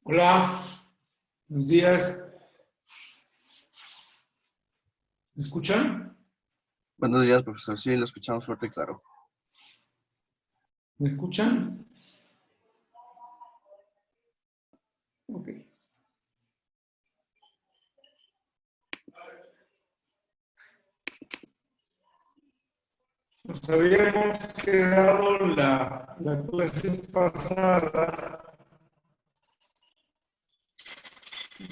Hola, buenos días. ¿Me escuchan? Buenos días, profesor. Sí, lo escuchamos fuerte y claro. ¿Me escuchan? Ok. Nos habíamos quedado la clase pasada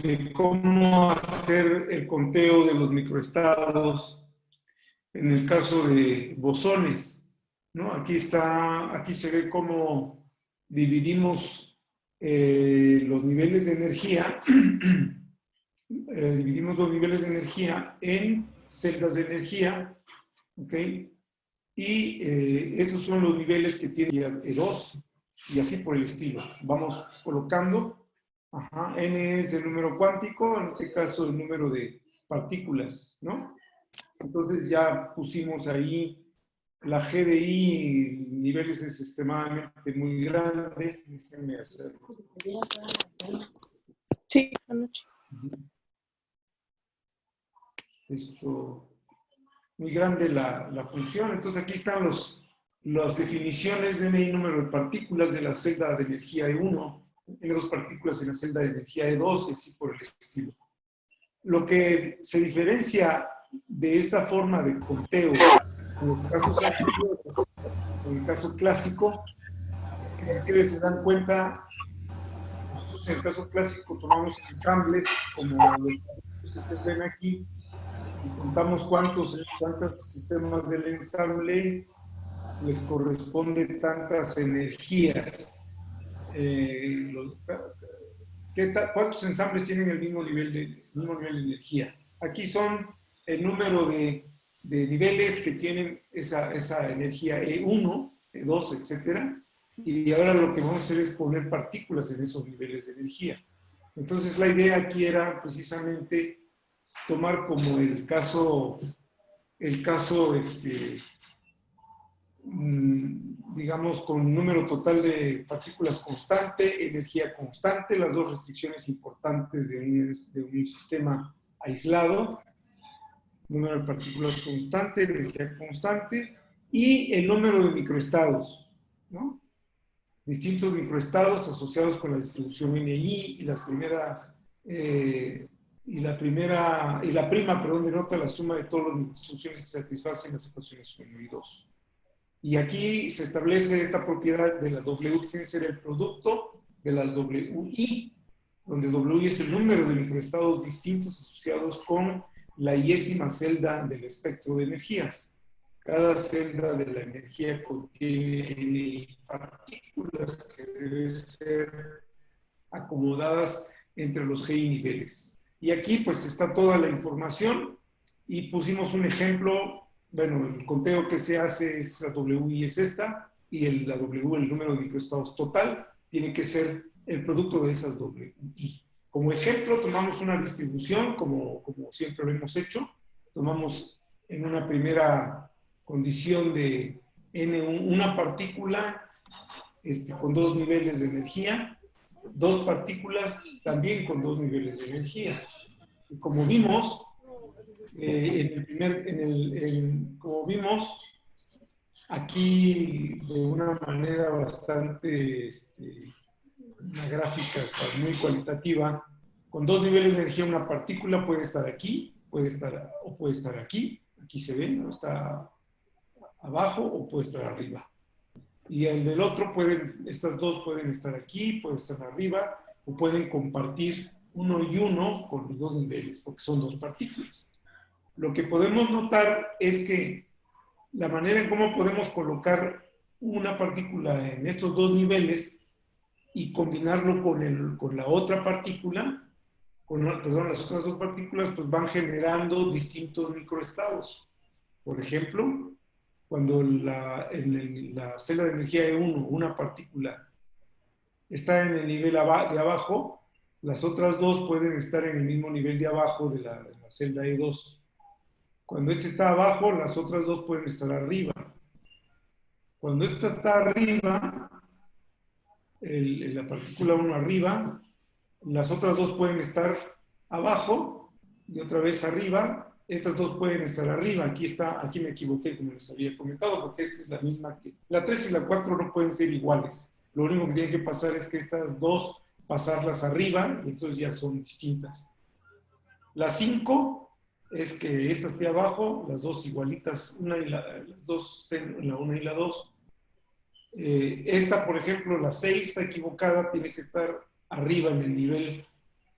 de cómo hacer el conteo de los microestados en el caso de bosones, ¿no? Aquí se ve cómo dividimos los niveles de energía. Dividimos los niveles de energía en celdas de energía, ¿ok? Y esos son los niveles que tiene E2 y así por el estilo. Vamos colocando, N es el número cuántico, en este caso el número de partículas, ¿no? Entonces ya pusimos ahí la GDI, niveles es extremadamente muy grande. Déjenme hacerlo. Sí, anoche. Esto, muy grande la función. Entonces aquí están las definiciones de NI número de partículas de la celda de energía E1, N2 partículas en la celda de energía E2 y así por el estilo. Lo que se diferencia de esta forma de conteo en los casos antiguos, en el caso clásico, que si ustedes se dan cuenta, nosotros en el caso clásico tomamos ensambles como los que ustedes ven aquí y contamos cuántos sistemas del ensamble les corresponde tantas energías. ¿Cuántos ensambles tienen el mismo nivel de energía? Aquí son el número de niveles que tienen esa energía E1, E2, etcétera. Y ahora lo que vamos a hacer es poner partículas en esos niveles de energía. Entonces la idea aquí era precisamente tomar como el caso digamos, con un número total de partículas constante, energía constante, las dos restricciones importantes de un sistema aislado, número de partículas constante, energía constante, y el número de microestados, ¿no? Distintos microestados asociados con la distribución NI y las primeras, y la prima, perdón, denota la suma de todas las distribuciones que satisfacen las ecuaciones 1 y 2. Y aquí se establece esta propiedad de la W, que tiene que ser el producto de las WI, donde WI es el número de microestados distintos asociados con la iésima celda del espectro de energías. Cada celda de la energía contiene partículas que deben ser acomodadas entre los GI niveles. Y aquí pues está toda la información y pusimos un ejemplo. Bueno, el conteo que se hace es la WI es esta, y la W, el número de microestados total, tiene que ser el producto de esas WI. Como ejemplo, tomamos una distribución, como siempre lo hemos hecho. Tomamos en una primera condición de una partícula con dos niveles de energía, dos partículas también con dos niveles de energía. Y como vimos, como vimos, aquí de una manera bastante, una gráfica muy cualitativa, con dos niveles de energía una partícula puede estar aquí, puede estar aquí se ve, ¿no? Está abajo o puede estar arriba. Y el del otro, estas dos pueden estar aquí, pueden estar arriba, o pueden compartir uno y uno con los dos niveles, porque son dos partículas. Lo que podemos notar es que la manera en cómo podemos colocar una partícula en estos dos niveles y combinarlo con la otra partícula, las otras dos partículas, pues van generando distintos microestados. Por ejemplo, cuando en la celda de energía E1 una partícula está en el nivel de abajo, las otras dos pueden estar en el mismo nivel de abajo de la celda E2. Cuando este está abajo, las otras dos pueden estar arriba. Cuando esta está arriba, la partícula 1 arriba, las otras dos pueden estar abajo y otra vez arriba. Estas dos pueden estar arriba. Aquí me equivoqué, como les había comentado, porque esta es la misma que... La 3 y la 4 no pueden ser iguales. Lo único que tiene que pasar es que estas dos, pasarlas arriba, y entonces ya son distintas. La 5 es que esta esté abajo, las dos igualitas, las dos estén en la 1 y la 2. Esta, por ejemplo, la 6 está equivocada, tiene que estar arriba en el nivel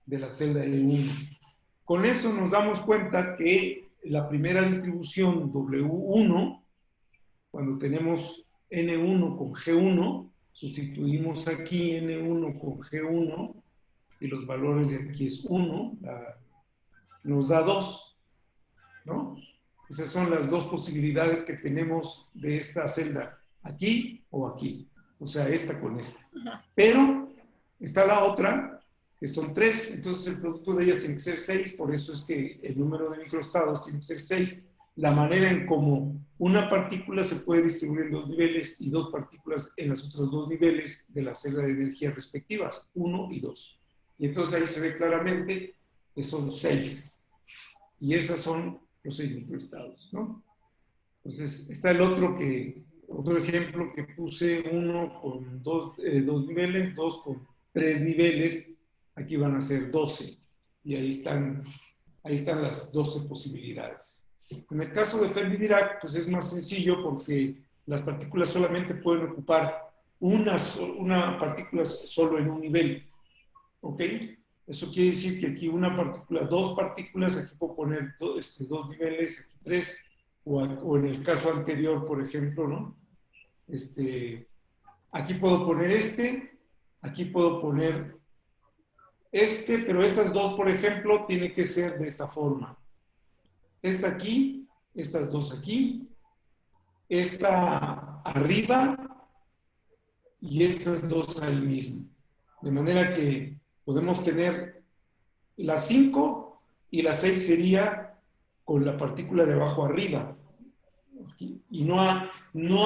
de la celda E1. Con eso nos damos cuenta que la primera distribución W1, cuando tenemos N1 con G1, sustituimos aquí N1 con G1 y los valores de aquí es 1, nos da 2, ¿no? Esas son las dos posibilidades que tenemos de esta celda, aquí o aquí, o sea, esta con esta. Pero está la otra, que son 3, entonces el producto de ellas tiene que ser 6, por eso es que el número de microestados tiene que ser 6. La manera en cómo una partícula se puede distribuir en dos niveles y dos partículas en los otros dos niveles de la celda de energía respectivas, 1 y 2. Y entonces ahí se ve claramente que son 6. Y esas son los 6 microestados, ¿no? Entonces está el otro ejemplo que puse, uno con dos niveles, dos con 3 niveles, aquí van a ser 12. Y ahí están las 12 posibilidades. En el caso de Fermi-Dirac, pues es más sencillo porque las partículas solamente pueden ocupar una partícula solo en un nivel. ¿Ok? Eso quiere decir que aquí una partícula, dos partículas, aquí puedo poner dos niveles, aquí 3, o en el caso anterior, por ejemplo, ¿no? Aquí puedo poner aquí puedo poner pero estas dos, por ejemplo, tienen que ser de esta forma. Esta aquí, estas dos aquí, esta arriba y estas dos ahí mismo. De manera que podemos tener la 5 y la 6 sería con la partícula de abajo arriba. Y no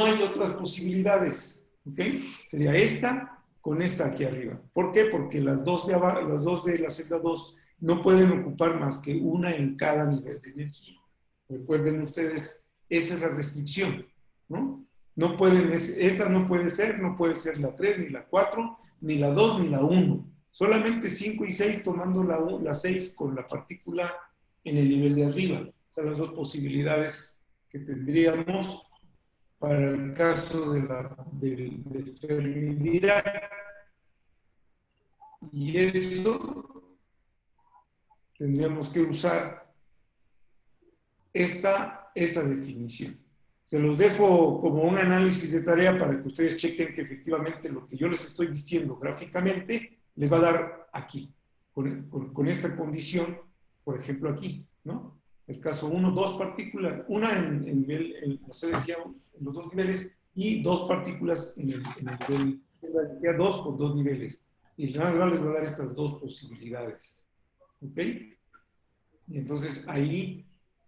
hay otras posibilidades. ¿Ok? Sería esta con esta aquí arriba. ¿Por qué? Porque las dos de abajo, las dos de la celda 2 no pueden ocupar más que una en cada nivel de energía. Recuerden ustedes, esa es la restricción, ¿no? No pueden, esta no puede ser la 3, ni la 4, ni la 2, ni la 1. Solamente 5 y 6 tomando la 6 con la partícula en el nivel de arriba. Esas son las dos posibilidades que tendríamos para el caso de Fermi-Dirac. Y eso tendríamos que usar esta definición. Se los dejo como un análisis de tarea para que ustedes chequen que efectivamente lo que yo les estoy diciendo gráficamente les va a dar aquí, con esta condición, por ejemplo aquí, ¿no? El caso 1, 2 partículas, una en la energía en los dos niveles y dos partículas en el nivel de la energía 2 con dos niveles. Y nada más les va a dar estas dos posibilidades. ¿Ok? Y entonces ahí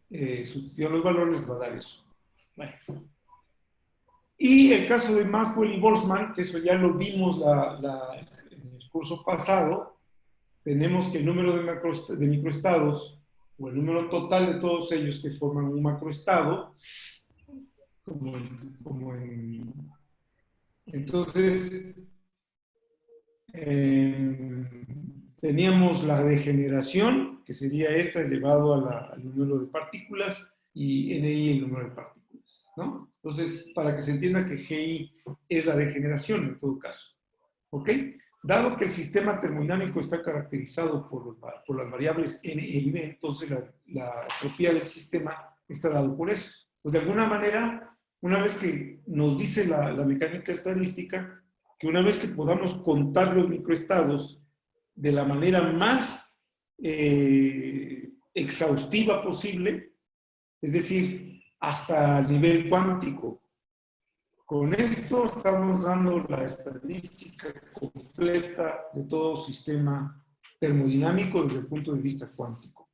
sustituyendo los valores les va a dar eso. Bueno. Y el caso de Maxwell y Boltzmann, que eso ya lo vimos en el curso pasado, tenemos que el número de microestados, o el número total de todos ellos que forman un macroestado, entonces, teníamos la degeneración, que sería esta elevado al número de partículas, y NI el número de partículas, ¿no? Entonces, para que se entienda que GI es la degeneración en todo caso, ¿ok? Dado que el sistema termodinámico está caracterizado por las variables N y B, entonces la entropía del sistema está dado por eso. Pues de alguna manera, una vez que nos dice la mecánica estadística, que una vez que podamos contar los microestados de la manera más exhaustiva posible, es decir, hasta el nivel cuántico. Con esto estamos dando la estadística completa de todo sistema termodinámico desde el punto de vista cuántico.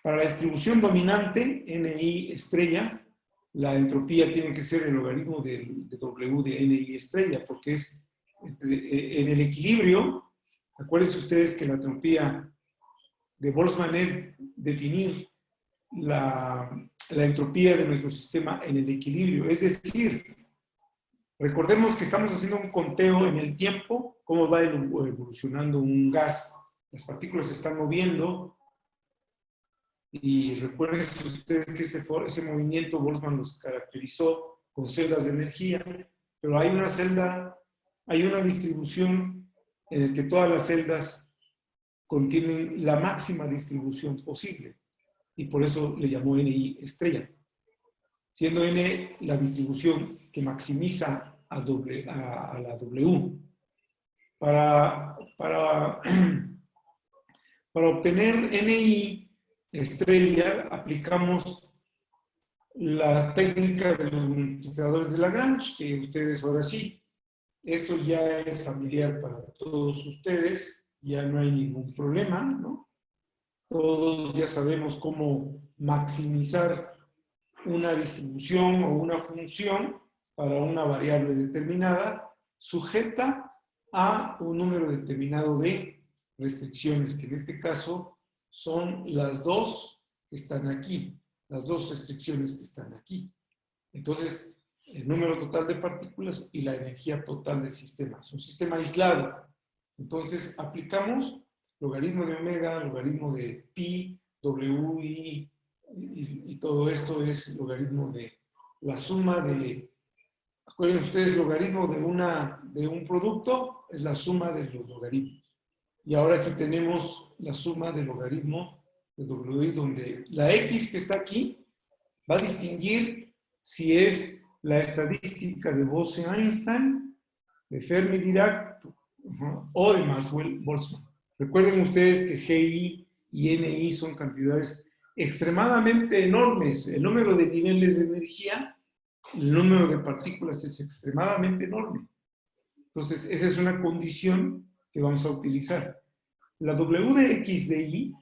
Para la distribución dominante, NI estrella, la entropía tiene que ser el logaritmo de W de NI estrella, porque es en el equilibrio, Acuérdense ustedes que la entropía de Boltzmann es definir la entropía de nuestro sistema en el equilibrio. Es decir, recordemos que estamos haciendo un conteo en el tiempo, cómo va evolucionando un gas. Las partículas se están moviendo y recuerden ustedes que ese movimiento Boltzmann los caracterizó con celdas de energía, pero hay una celda, hay una distribución en la que todas las celdas contienen la máxima distribución posible y por eso le llamó NI estrella, siendo N la distribución que maximiza a la W. Para obtener NI estrella aplicamos la técnica de los multiplicadores de Lagrange, que ustedes ahora sí, esto ya es familiar para todos ustedes, ya no hay ningún problema, ¿no? Todos ya sabemos cómo maximizar una distribución o una función para una variable determinada sujeta a un número determinado de restricciones, que en este caso son las dos que están aquí, las dos restricciones que están aquí. Entonces, el número total de partículas y la energía total del sistema. Es un sistema aislado. Entonces, aplicamos logaritmo de omega, logaritmo de pi, w, y todo esto es logaritmo de la suma de, acuérdense ustedes, logaritmo de un producto es la suma de los logaritmos. Y ahora aquí tenemos la suma del logaritmo de w, donde la x que está aquí va a distinguir si es la estadística de Bose-Einstein, de Fermi-Dirac o de Maxwell-Boltzmann. Recuerden ustedes que GI y NI son cantidades extremadamente enormes. El número de niveles de energía, el número de partículas es extremadamente enorme. Entonces, esa es una condición que vamos a utilizar. La W de X de Y,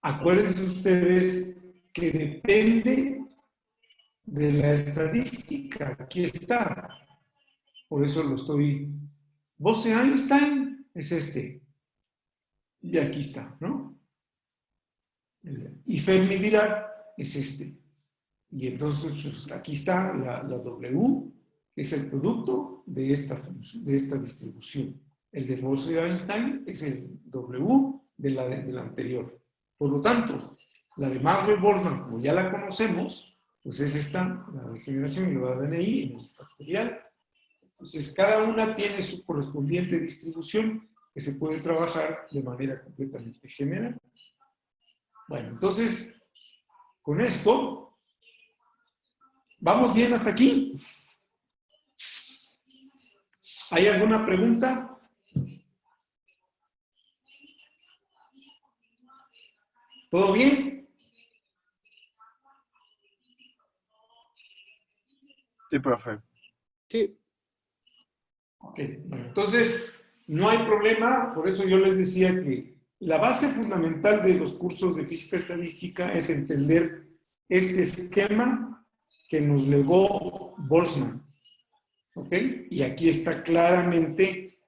acuérdense ustedes que depende de la estadística. Aquí está. Por eso lo estoy... Bose-Einstein es este. Y aquí está, ¿no? Y Fermi-Dirac es este. Y entonces, pues, aquí está la W, que es el producto de esta distribución. El de Bose-Einstein es el W de la anterior. Por lo tanto, la de Maxwell-Boltzmann, como ya la conocemos, pues es esta, la degeneración elevada a NI en el factorial. Entonces, cada una tiene su correspondiente distribución que se puede trabajar de manera completamente general. Bueno, entonces, con esto, ¿vamos bien hasta aquí? ¿Hay alguna pregunta? ¿Todo bien? Sí, profe. Sí. Ok, bueno, entonces no hay problema, por eso yo les decía que la base fundamental de los cursos de física estadística es entender este esquema que nos legó Boltzmann, ¿ok? Y aquí está claramente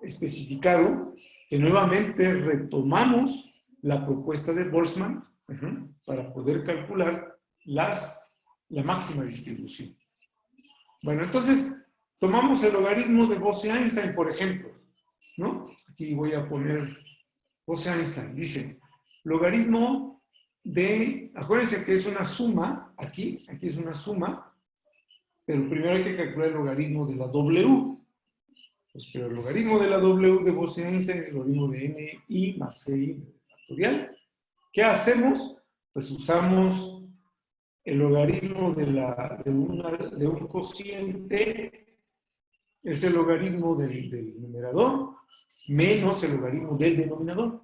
especificado que nuevamente retomamos la propuesta de Boltzmann para poder calcular la máxima distribución. Bueno, entonces, tomamos el logaritmo de Bose-Einstein, por ejemplo, ¿no? Aquí voy a poner Bose-Einstein. Dice, logaritmo de, acuérdense que es una suma, aquí es una suma, pero primero hay que calcular el logaritmo de la W. Pues, pero el logaritmo de la W de Bose-Einstein es el logaritmo de NI más GI factorial. ¿Qué hacemos? Pues usamos el logaritmo de un cociente, es el logaritmo del numerador, menos el logaritmo del denominador.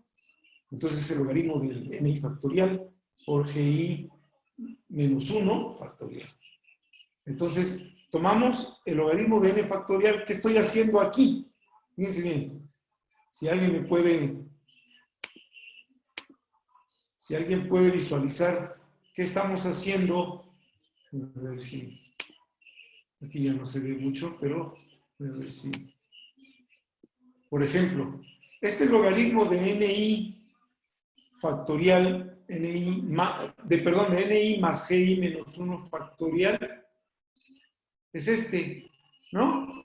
Entonces, el logaritmo del NI factorial por GI menos 1 factorial. Entonces, tomamos el logaritmo de n factorial. ¿Qué estoy haciendo aquí? Fíjense bien. Si alguien puede visualizar qué estamos haciendo. A ver si aquí ya no se ve mucho, pero A ver si... Por ejemplo, este logaritmo de NI factorial, de NI más GI menos 1 factorial, es este, ¿no?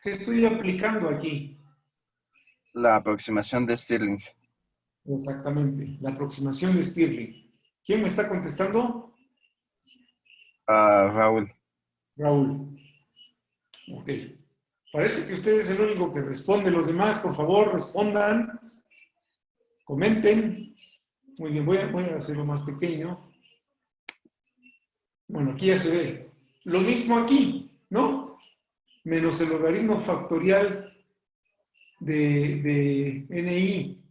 ¿Qué estoy aplicando aquí? La aproximación de Stirling. Exactamente, la aproximación de Stirling. ¿Quién me está contestando? Raúl. Raúl. Ok. Parece que usted es el único que responde. Los demás, por favor, respondan, comenten. Muy bien, voy a hacerlo más pequeño. Bueno, aquí ya se ve. Lo mismo aquí, ¿no? Menos el logaritmo factorial de NI.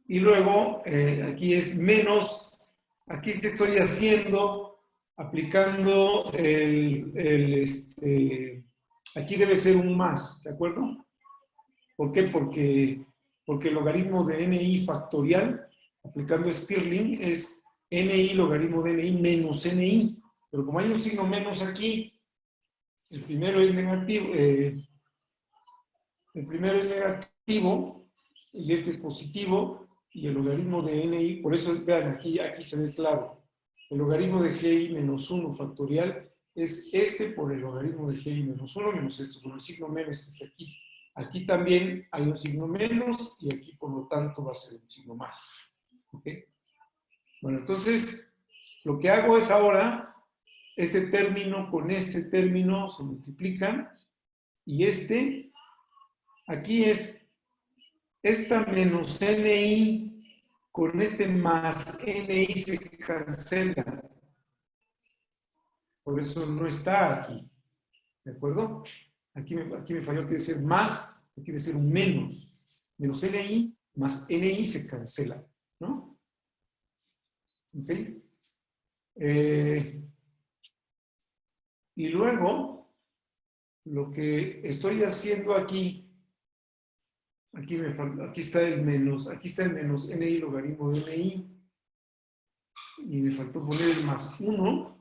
Y luego, aquí es menos, aquí que estoy haciendo, aplicando aquí debe ser un más, ¿de acuerdo? ¿Por qué? Porque el logaritmo de NI factorial, aplicando Stirling, es NI logaritmo de NI menos NI. Pero como hay un signo menos aquí, el primero es negativo, y este es positivo, y el logaritmo de NI, por eso vean, aquí se ve claro. El logaritmo de GI menos 1 factorial es este por el logaritmo de GI menos 1 menos esto, con el signo menos que está aquí. Aquí también hay un signo menos y aquí por lo tanto va a ser un signo más. ¿Ok? Bueno, entonces lo que hago es ahora, este término con este término se multiplican y aquí es esta menos NI con este más NI se cancela. Por eso no está aquí. ¿De acuerdo? Aquí me falló, quiere ser más, quiere ser un menos. Menos NI más NI se cancela. ¿No? ¿Ok? Y luego, lo que estoy haciendo aquí está el menos NI logaritmo de NI. Y me faltó poner el más 1.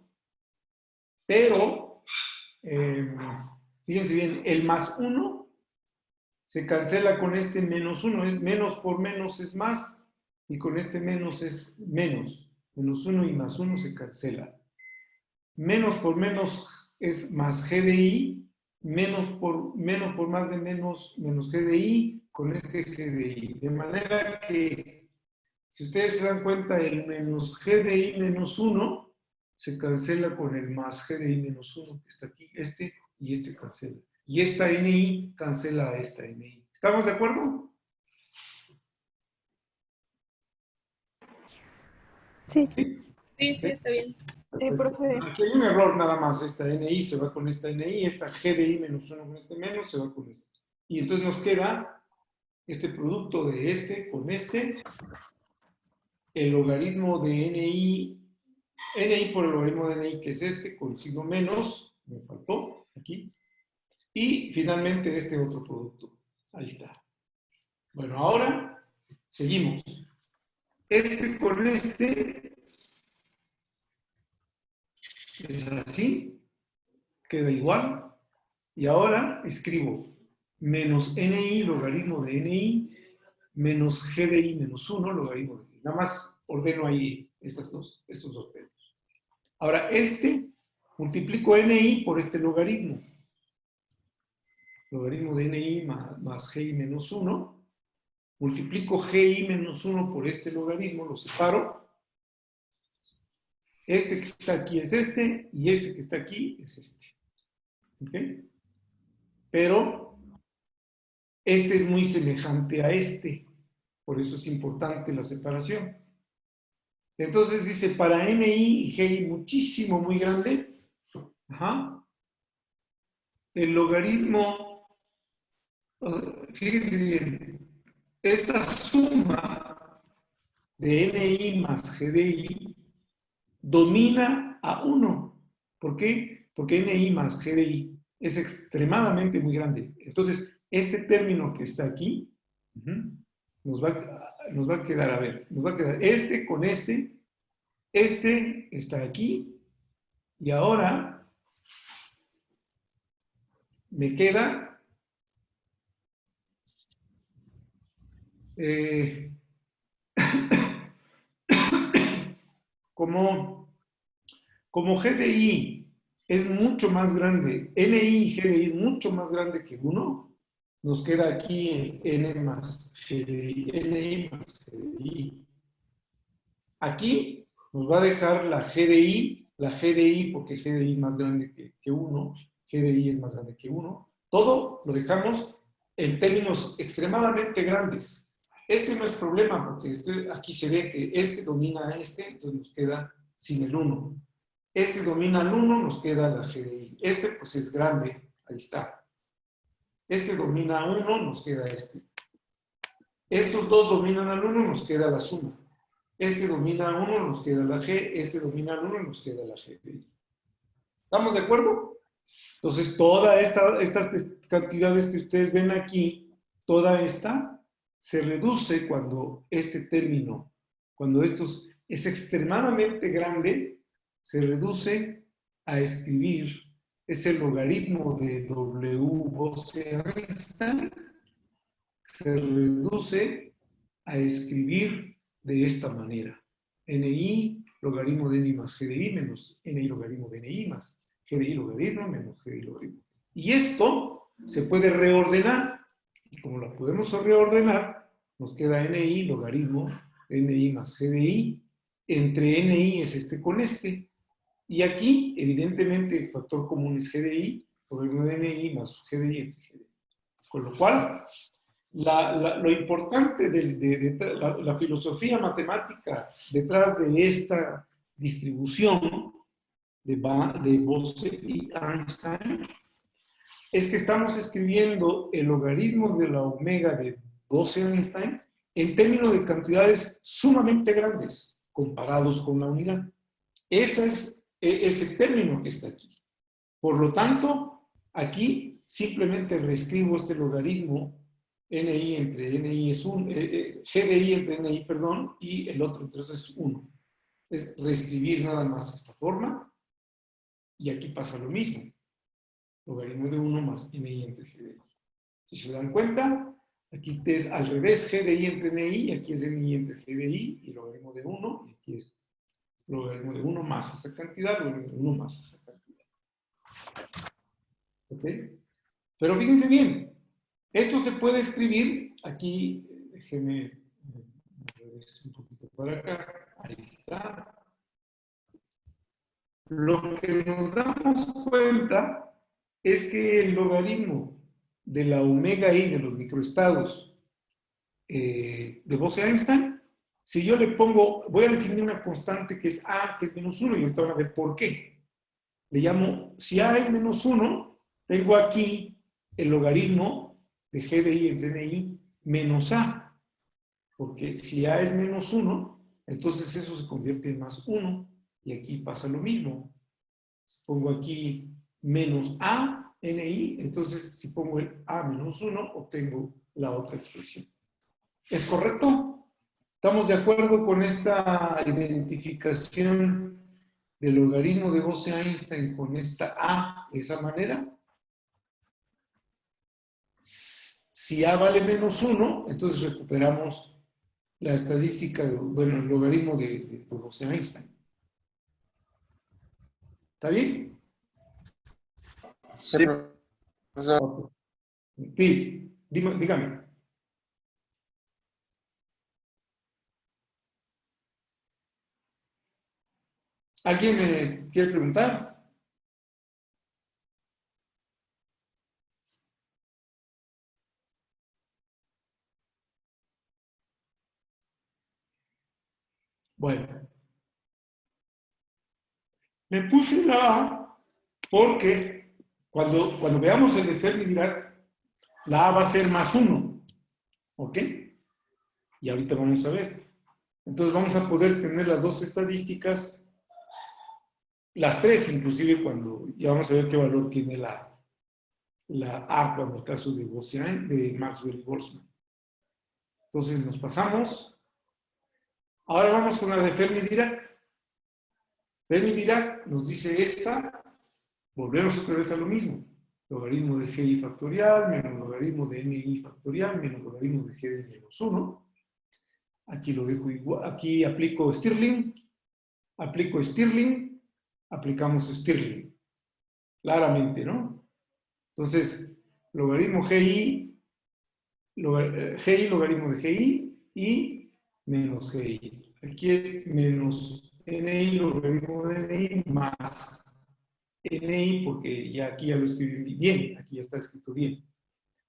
Pero, fíjense bien, el más 1 se cancela con este menos 1. Es menos por menos es más. Y con este menos es menos. Menos 1 y más 1 se cancela. Menos por menos es más GDI. Menos por más de menos GDI con este GDI. De manera que, si ustedes se dan cuenta, el menos GDI menos 1 se cancela con el más GDI menos 1 que está aquí, y este cancela. Y esta NI cancela a esta NI. ¿Estamos de acuerdo? Sí. ¿Sí? Sí, está bien. Profe. Aquí hay un error nada más. Esta NI se va con esta NI, esta GDI menos 1 con este menos se va con este. Y entonces nos queda este producto de este con este, el logaritmo de NI por el logaritmo de NI, que es este, con el signo menos, me faltó aquí, y finalmente este otro producto. Ahí está. Bueno, ahora seguimos. Este con este es así, queda igual, y ahora escribo menos NI logaritmo de NI menos GDI menos 1 logaritmo de NI. Nada más ordeno ahí estos dos términos. Ahora, multiplico NI por este logaritmo. Logaritmo de NI más GI menos 1. Multiplico GI menos 1 por este logaritmo, lo separo. Este que está aquí es este, y este que está aquí es este. ¿Ok? Pero este es muy semejante a este. Por eso es importante la separación. Entonces dice, para NI y GI muchísimo, muy grande, el logaritmo, fíjense bien, esta suma de NI más GDI domina a 1. ¿Por qué? Porque NI más GDI es extremadamente muy grande. Entonces, este término que está aquí, nos va a quedar, a ver, nos va a quedar este con este está aquí, y ahora me queda como GDI es mucho más grande, NI y GDI es mucho más grande que 1, nos queda aquí N más GDI, NI más GDI. Aquí nos va a dejar la GDI porque GDI es más grande que 1, GDI es más grande que 1. Todo lo dejamos en términos extremadamente grandes. Este no es problema porque aquí se ve que este domina a este, entonces nos queda sin el 1. Este domina al 1, nos queda la GDI. Este pues es grande, ahí está. Este domina a 1, nos queda este. Estos dos dominan al 1, nos queda la suma. Este domina a 1, nos queda la G. Este domina al 1, nos queda la GDI. ¿Estamos de acuerdo? Entonces, todas estas cantidades que ustedes ven aquí, toda esta se reduce cuando este término, cuando esto es extremadamente grande, se reduce a escribir, es el logaritmo de W Bose-Einstein, se reduce a escribir de esta manera. NI logaritmo de NI más GDI menos NI logaritmo de NI más GDI logaritmo menos GDI logaritmo. Y esto se puede reordenar. Y como lo podemos reordenar, nos queda NI logaritmo NI más GDI. Entre NI es este con este. Y aquí, evidentemente, el factor común es GDI, logaritmo de NI más GDI entre GDI. Con lo cual, lo importante de la filosofía matemática detrás de esta distribución de Bose y Einstein es que estamos escribiendo el logaritmo de la omega de Bose-Einstein en términos de cantidades sumamente grandes comparados con la unidad. Ese es el término que está aquí. Por lo tanto, aquí simplemente reescribo este logaritmo NI entre NI es 1, GDI entre NI, perdón, y el otro entonces es 1. Es reescribir nada más esta forma, y aquí pasa lo mismo. Logaritmo de 1 más NI entre GDI. Si se dan cuenta, aquí es al revés, GDI entre NI, aquí es NI entre GDI, y logaritmo de 1, y aquí es logaritmo de 1 más esa cantidad, logaritmo de 1 más esa cantidad. ¿Ok? Pero fíjense bien, esto se puede escribir, aquí, déjenme un poquito para acá, ahí está. Lo que nos damos cuenta es que el logaritmo de la omega i de los microestados de Bose-Einstein, si yo le pongo, voy a definir una constante que es A, que es menos 1, y ahorita van a ver por qué. Le llamo, si A es menos 1, tengo aquí el logaritmo de GDI entre NI menos A, porque si A es menos 1, entonces eso se convierte en más 1, y aquí pasa lo mismo. Pongo aquí menos A, NI, entonces si pongo el A menos 1, obtengo la otra expresión. ¿Es correcto? ¿Estamos de acuerdo con esta identificación del logaritmo de Bose-Einstein con esta A de esa manera? Si A vale menos 1, entonces recuperamos la estadística, bueno, el logaritmo de Bose-Einstein. ¿Está bien? Sí, profesor. Okay. Sí, dígame. ¿Alguien me quiere preguntar? Bueno. Me puse la A porque cuando veamos el de Fermi-Dirac, la A va a ser más 1. ¿Ok? Y ahorita vamos a ver. Entonces vamos a poder tener las dos estadísticas, las tres inclusive, cuando ya vamos a ver qué valor tiene la A en el caso de Gaussian, de Maxwell y Boltzmann. Entonces nos pasamos. Ahora vamos con la de Fermi-Dirac. Fermi-Dirac nos dice esta, volvemos otra vez a lo mismo. logaritmo de GI factorial menos logaritmo de NI factorial menos logaritmo de G de menos 1. Aquí lo dejo igual. Aquí aplico Stirling, aplicamos Stirling. Claramente, ¿no? Entonces, logaritmo GI, logaritmo de GI y menos GI. Aquí es menos NI logaritmo de NI más NI, porque ya aquí ya lo escribí bien, aquí ya está escrito bien.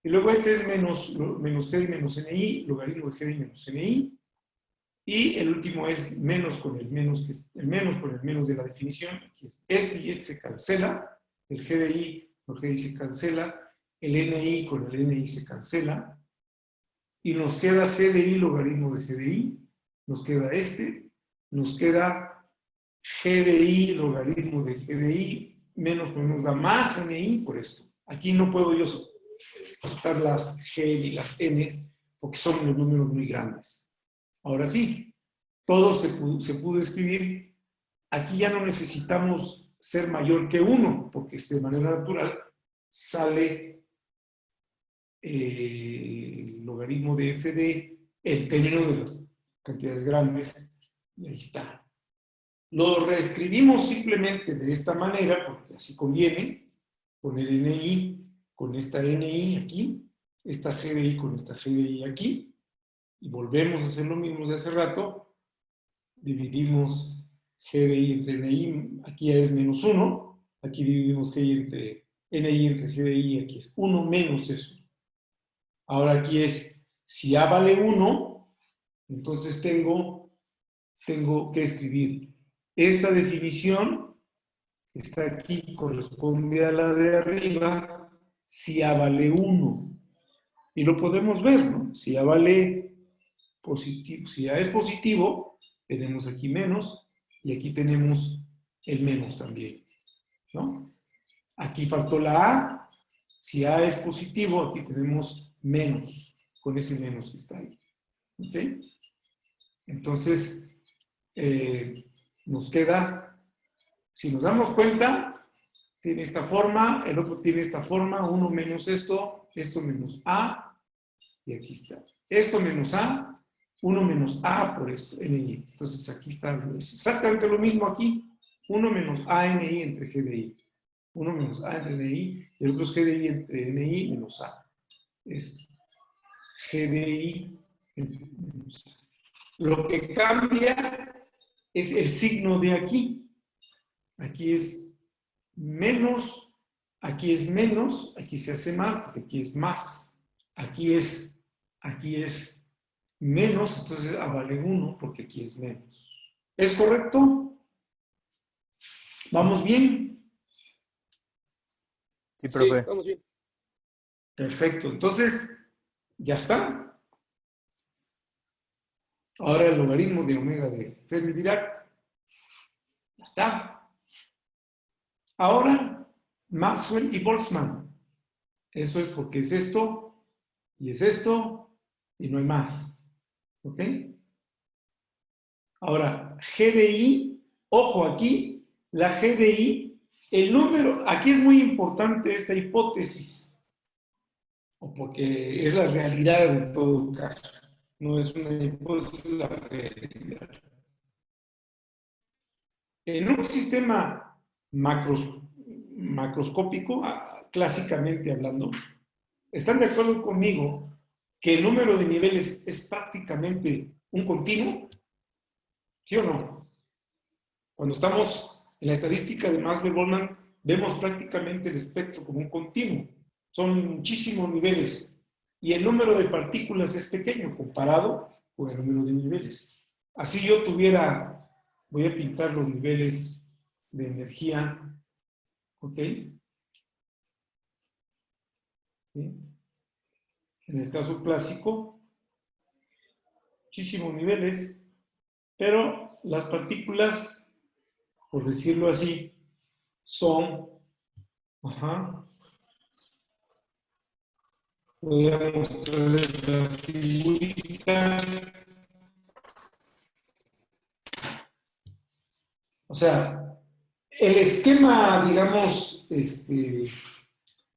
Y luego este es menos GI menos NI, logaritmo de GI menos NI. Y el último es menos con el menos, que es el menos con el menos de la definición, que es este y este se cancela, el GDI con GDI se cancela, el NI con el NI se cancela, y nos queda GDI logaritmo de GDI, nos queda este, nos queda GDI logaritmo de GDI, menos con menos da más NI por esto. Aquí no puedo yo quitar las G y las N porque son los números muy grandes. Ahora sí, todo se pudo escribir. Aquí ya no necesitamos ser mayor que 1, porque de manera natural sale el logaritmo de f de el término de las cantidades grandes, y ahí está. Lo reescribimos simplemente de esta manera, porque así conviene, con el NI, con esta NI aquí, esta GDI con esta GDI aquí, y volvemos a hacer lo mismo de hace rato, dividimos GDI entre NI, aquí es menos 1, aquí dividimos GI entre NI entre GDI, aquí es 1 menos eso. Ahora aquí es, si A vale 1, entonces tengo que escribir esta definición, que está aquí, corresponde a la de arriba, si A vale 1. Y lo podemos ver, ¿no? Si A vale positivo, si A es positivo, tenemos aquí menos, y aquí tenemos el menos también, ¿no? Aquí faltó la A, si A es positivo, aquí tenemos menos, con ese menos que está ahí, ¿ok? Entonces, nos queda, si nos damos cuenta, tiene esta forma, el otro tiene esta forma, 1 menos esto menos A, y aquí está. Esto menos A, 1 menos A por esto, NI. Entonces aquí está, es exactamente lo mismo aquí, 1 menos ANI entre GDI. 1 menos A entre NI, y el otro es GDI entre NI menos A. Es GDI entre menos A. Lo que cambia es el signo de aquí. Aquí es menos, aquí se hace más, porque aquí es más. Aquí es menos, entonces vale 1, porque aquí es menos. ¿Es correcto? ¿Vamos bien? Sí, profe. Sí, vamos bien. Perfecto, entonces, ya está. Ahora el logaritmo de omega de Fermi-Dirac. Ya está. Ahora, Maxwell y Boltzmann. Eso es porque es esto, y es esto, y no hay más. ¿Ok? Ahora, GDI, ojo aquí, la GDI, el número, aquí es muy importante esta hipótesis, porque es la realidad en todo caso. No es una hipótesis, es la realidad. En un sistema macroscópico, clásicamente hablando, ¿están de acuerdo conmigo que el número de niveles es prácticamente un continuo? ¿Sí o no? Cuando estamos en la estadística de Maxwell-Boltzmann, vemos prácticamente el espectro como un continuo. Son muchísimos niveles. Y el número de partículas es pequeño comparado con el número de niveles. Así yo tuviera, voy a pintar los niveles de energía, ¿ok? ¿Sí? En el caso clásico, muchísimos niveles, pero las partículas, por decirlo así, son, voy a mostrarles la figurita. O sea, el esquema, digamos,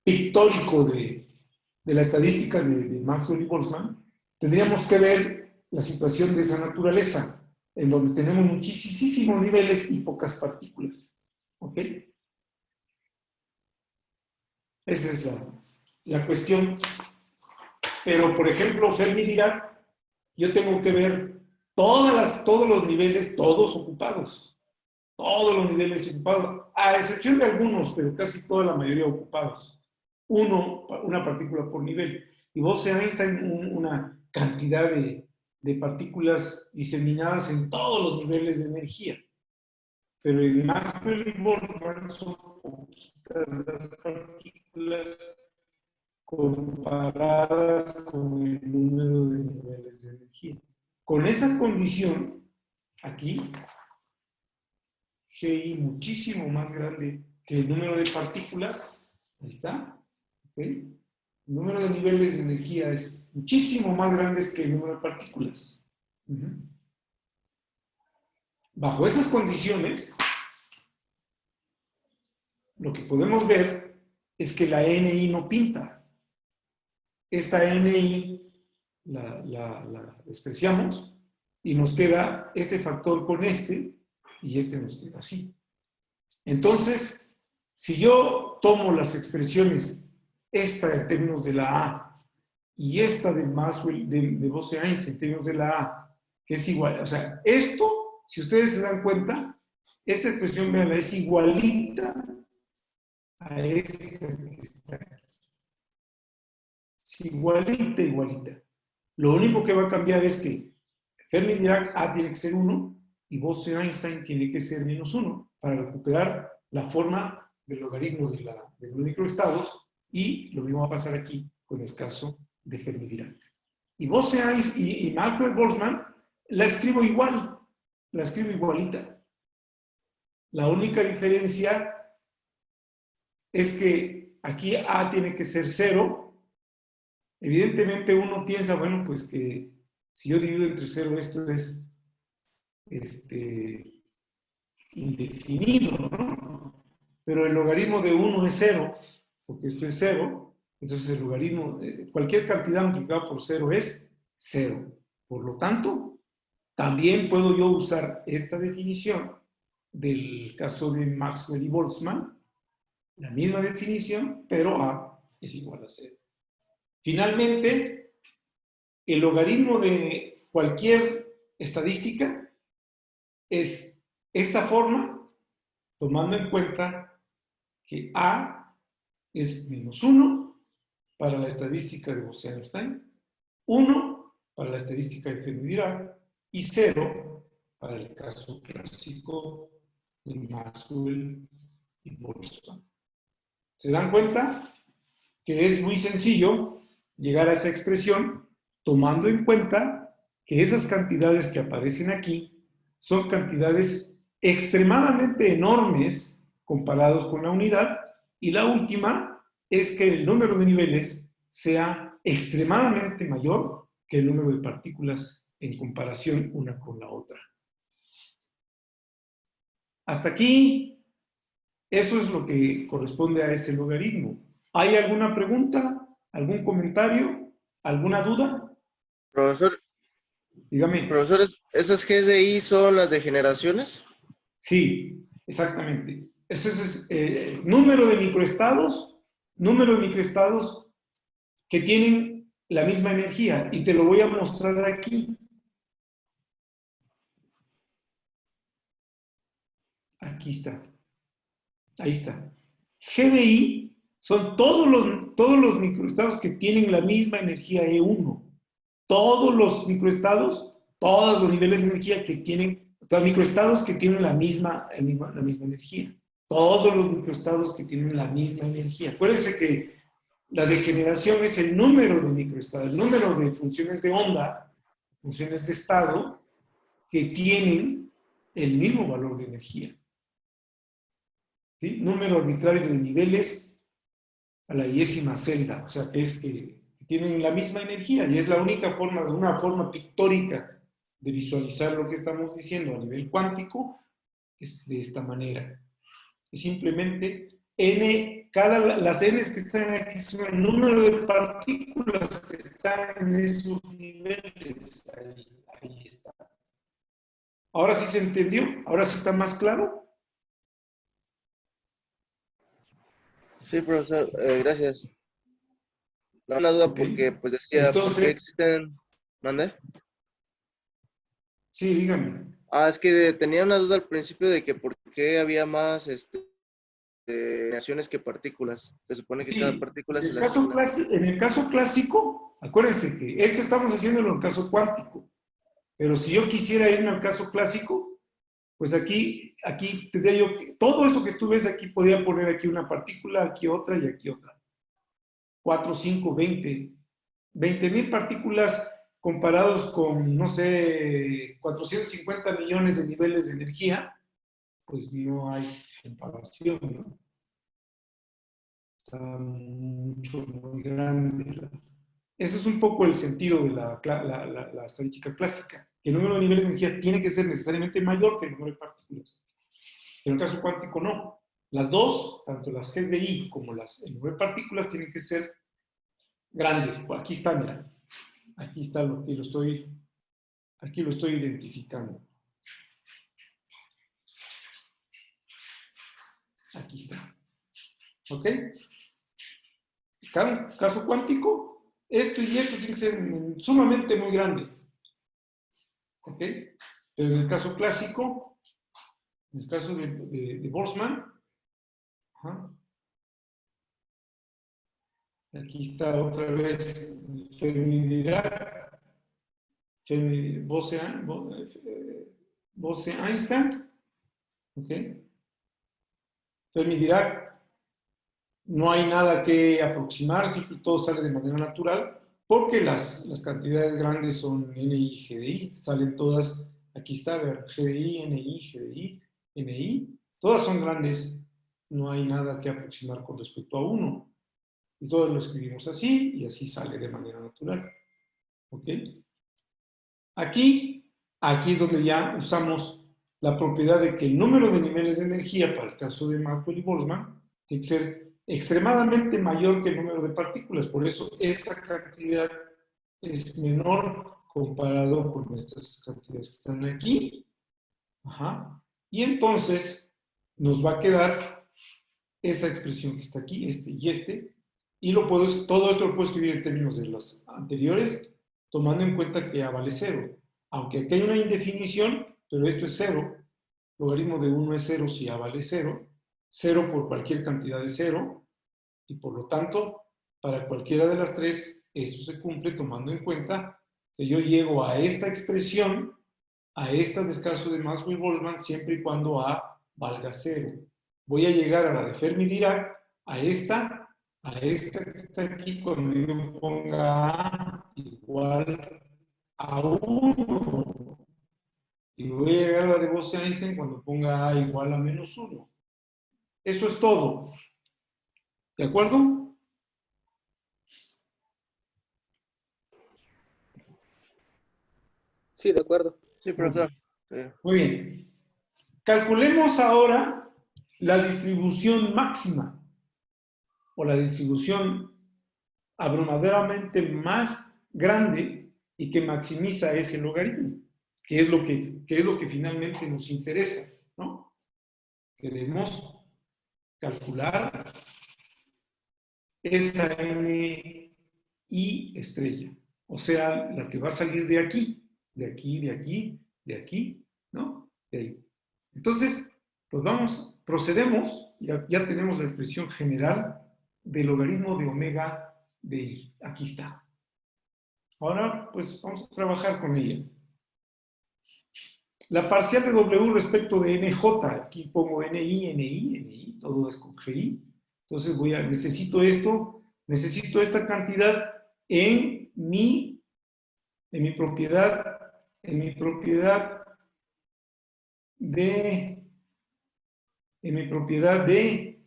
pictórico de la estadística de Maxwell y Boltzmann, tendríamos que ver la situación de esa naturaleza, en donde tenemos muchísimos niveles y pocas partículas. ¿Ok? Esa es la cuestión. Pero, por ejemplo, Fermi-Dirac, yo tengo que ver todos los niveles, todos ocupados. Todos los niveles ocupados, a excepción de algunos, pero casi toda la mayoría ocupados. Una partícula por nivel. Y Bose-Einstein, una cantidad de partículas diseminadas en todos los niveles de energía. Pero en Maxwell y Boltzmann son poquitas las partículas comparadas con el número de niveles de energía. Con esa condición, aquí, GI muchísimo más grande que el número de partículas, ahí está, ¿okay? El número de niveles de energía es muchísimo más grande que el número de partículas. Bajo esas condiciones, lo que podemos ver es que la NI no pinta. Esta NI la despreciamos y nos queda este factor con este y este nos queda así. Entonces, si yo tomo las expresiones, esta en términos de la A y esta de Maxwell, de Bose-Einstein en términos de la A, que es igual, o sea, esto, si ustedes se dan cuenta, esta expresión, vean, es igualita a esta que está aquí. Es igualita, igualita. Lo único que va a cambiar es que Fermi-Dirac A tiene que ser 1 y Bose-Einstein tiene que ser -1 para recuperar la forma del logaritmo de los microestados, y lo mismo va a pasar aquí con el caso de Fermi-Dirac. Y Bose-Einstein y Maxwell-Boltzmann la escribo igual, la escribo igualita. La única diferencia es que aquí A tiene que ser 0. Evidentemente uno piensa, bueno, pues que si yo divido entre 0, esto es indefinido, ¿no? Pero el logaritmo de 1 es 0, porque esto es 0, entonces el logaritmo, cualquier cantidad multiplicada por 0 es 0. Por lo tanto, también puedo yo usar esta definición del caso de Maxwell y Boltzmann, la misma definición, pero A es igual a 0. Finalmente, el logaritmo de cualquier estadística es esta forma, tomando en cuenta que A es -1 para la estadística de Bose-Einstein, 1 para la estadística de Fermi-Dirac y 0 para el caso clásico de Maxwell y Boltzmann. ¿Se dan cuenta? Que es muy sencillo llegar a esa expresión tomando en cuenta que esas cantidades que aparecen aquí son cantidades extremadamente enormes comparados con la unidad, y la última es que el número de niveles sea extremadamente mayor que el número de partículas en comparación una con la otra. Hasta aquí, eso es lo que corresponde a ese logaritmo. ¿Hay alguna pregunta? ¿Algún comentario? ¿Alguna duda? Profesor, Dígame. profesores, ¿esas GDI son las degeneraciones? Sí, exactamente. Ese es número de microestados que tienen la misma energía. Y te lo voy a mostrar aquí. Aquí está. Ahí está. GDI son todos los microestados que tienen la misma energía E1. Todos los microestados, todos los niveles de energía que tienen, los microestados que tienen la misma energía. Todos los microestados que tienen la misma energía. Acuérdense que la degeneración es el número de microestados, el número de funciones de onda, funciones de estado, que tienen el mismo valor de energía. ¿Sí? Número arbitrario de niveles a la 10ª celda, o sea, que es que tienen la misma energía, y es la única forma, de una forma pictórica de visualizar lo que estamos diciendo a nivel cuántico, es de esta manera. Es simplemente las N's que están aquí son el número de partículas que están en esos niveles. Ahí está. ¿Ahora sí se entendió? ¿Ahora sí está más claro? Sí, profesor, gracias. No, una duda Ok. porque pues decía, ¿por qué Entonces, existen? ¿Mande? sí, dígame. Es que tenía una duda al principio de que por qué había más generaciones que partículas. Se supone que cada Sí, partícula se le asigna. en el caso clásico, acuérdense que esto estamos haciéndolo en el caso cuántico, pero si yo quisiera irme al caso clásico, pues aquí tendría yo, todo esto que tú ves aquí, podría poner aquí una partícula, aquí otra y aquí otra. 4, 5, 20,000 partículas comparados con, no sé, 450 millones de niveles de energía, pues no hay comparación, ¿no? Está mucho, muy grande. Ese es un poco el sentido de la estadística clásica, que el número de niveles de energía tiene que ser necesariamente mayor que el número de partículas. Pero en el caso cuántico no. Las dos, tanto las Gs de I como el número de partículas, tienen que ser grandes. Pues aquí está, mira. Aquí está aquí lo estoy identificando. Aquí está. ¿Ok? Caso cuántico, esto y esto tiene que ser sumamente muy grande. ¿Ok? Pero en el caso clásico, en el caso de Boltzmann, ajá, aquí está otra vez Fermi-Dirac, Bose-Einstein, ¿ok? Fermi-Dirac, no hay nada que aproximarse, todo sale de manera natural, porque las cantidades grandes son NI, GDI, salen todas, aquí está, a ver, GDI, NI, GDI, NI, todas son grandes, no hay nada que aproximar con respecto a uno. Y todos lo escribimos así, y así sale de manera natural. ¿Ok? Aquí es donde ya usamos la propiedad de que el número de niveles de energía para el caso de Maxwell y Boltzmann tiene que ser extremadamente mayor que el número de partículas. Por eso esta cantidad es menor comparado con estas cantidades que están aquí. Ajá. Y entonces nos va a quedar esa expresión que está aquí, este y este, y todo esto lo puedo escribir en términos de los anteriores, tomando en cuenta que A vale 0. Aunque aquí hay una indefinición, pero esto es 0, logaritmo de 1 es 0 si A vale 0, 0 por cualquier cantidad de 0, y por lo tanto, para cualquiera de las tres, esto se cumple tomando en cuenta que yo llego a esta expresión, a esta del caso de Maxwell-Boltzmann, siempre y cuando A valga 0. Voy a llegar a la de Fermi-Dirac, a esta que está aquí, cuando yo ponga A igual a 1. Y voy a llegar a la de Bose-Einstein cuando ponga A igual a menos 1. Eso es todo. ¿De acuerdo? Sí, de acuerdo. Sí, profesor. Sí. Muy bien. Calculemos ahora la distribución máxima o la distribución abrumadoramente más grande y que maximiza ese logaritmo, que es lo que finalmente nos interesa, ¿no? Queremos calcular esa NI estrella, o sea, la que va a salir de aquí, de aquí, de aquí, de aquí, ¿no? De ahí. Entonces, pues procedemos, ya tenemos la expresión general del logaritmo de omega de I. Aquí está. Ahora, pues vamos a trabajar con ella. La parcial de W respecto de NJ, aquí pongo NI, todo es con GI. Entonces necesito esta cantidad en mi propiedad de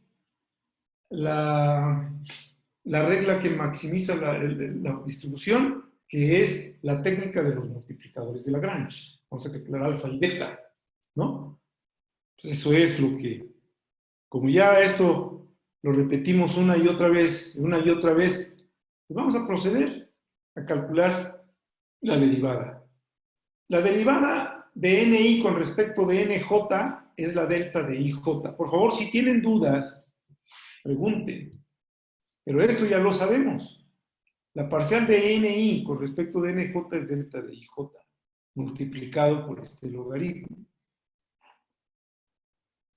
la regla que maximiza la distribución, que es la técnica de los multiplicadores de Lagrange. Vamos a calcular alfa y beta, ¿no? Entonces eso es lo que, como ya esto lo repetimos una y otra vez, y vamos a proceder a calcular la derivada. La derivada de NI con respecto de NJ es la delta de IJ. Por favor, si tienen dudas, pregunten. Pero esto ya lo sabemos. La parcial de NI con respecto de NJ es delta de IJ, multiplicado por este logaritmo.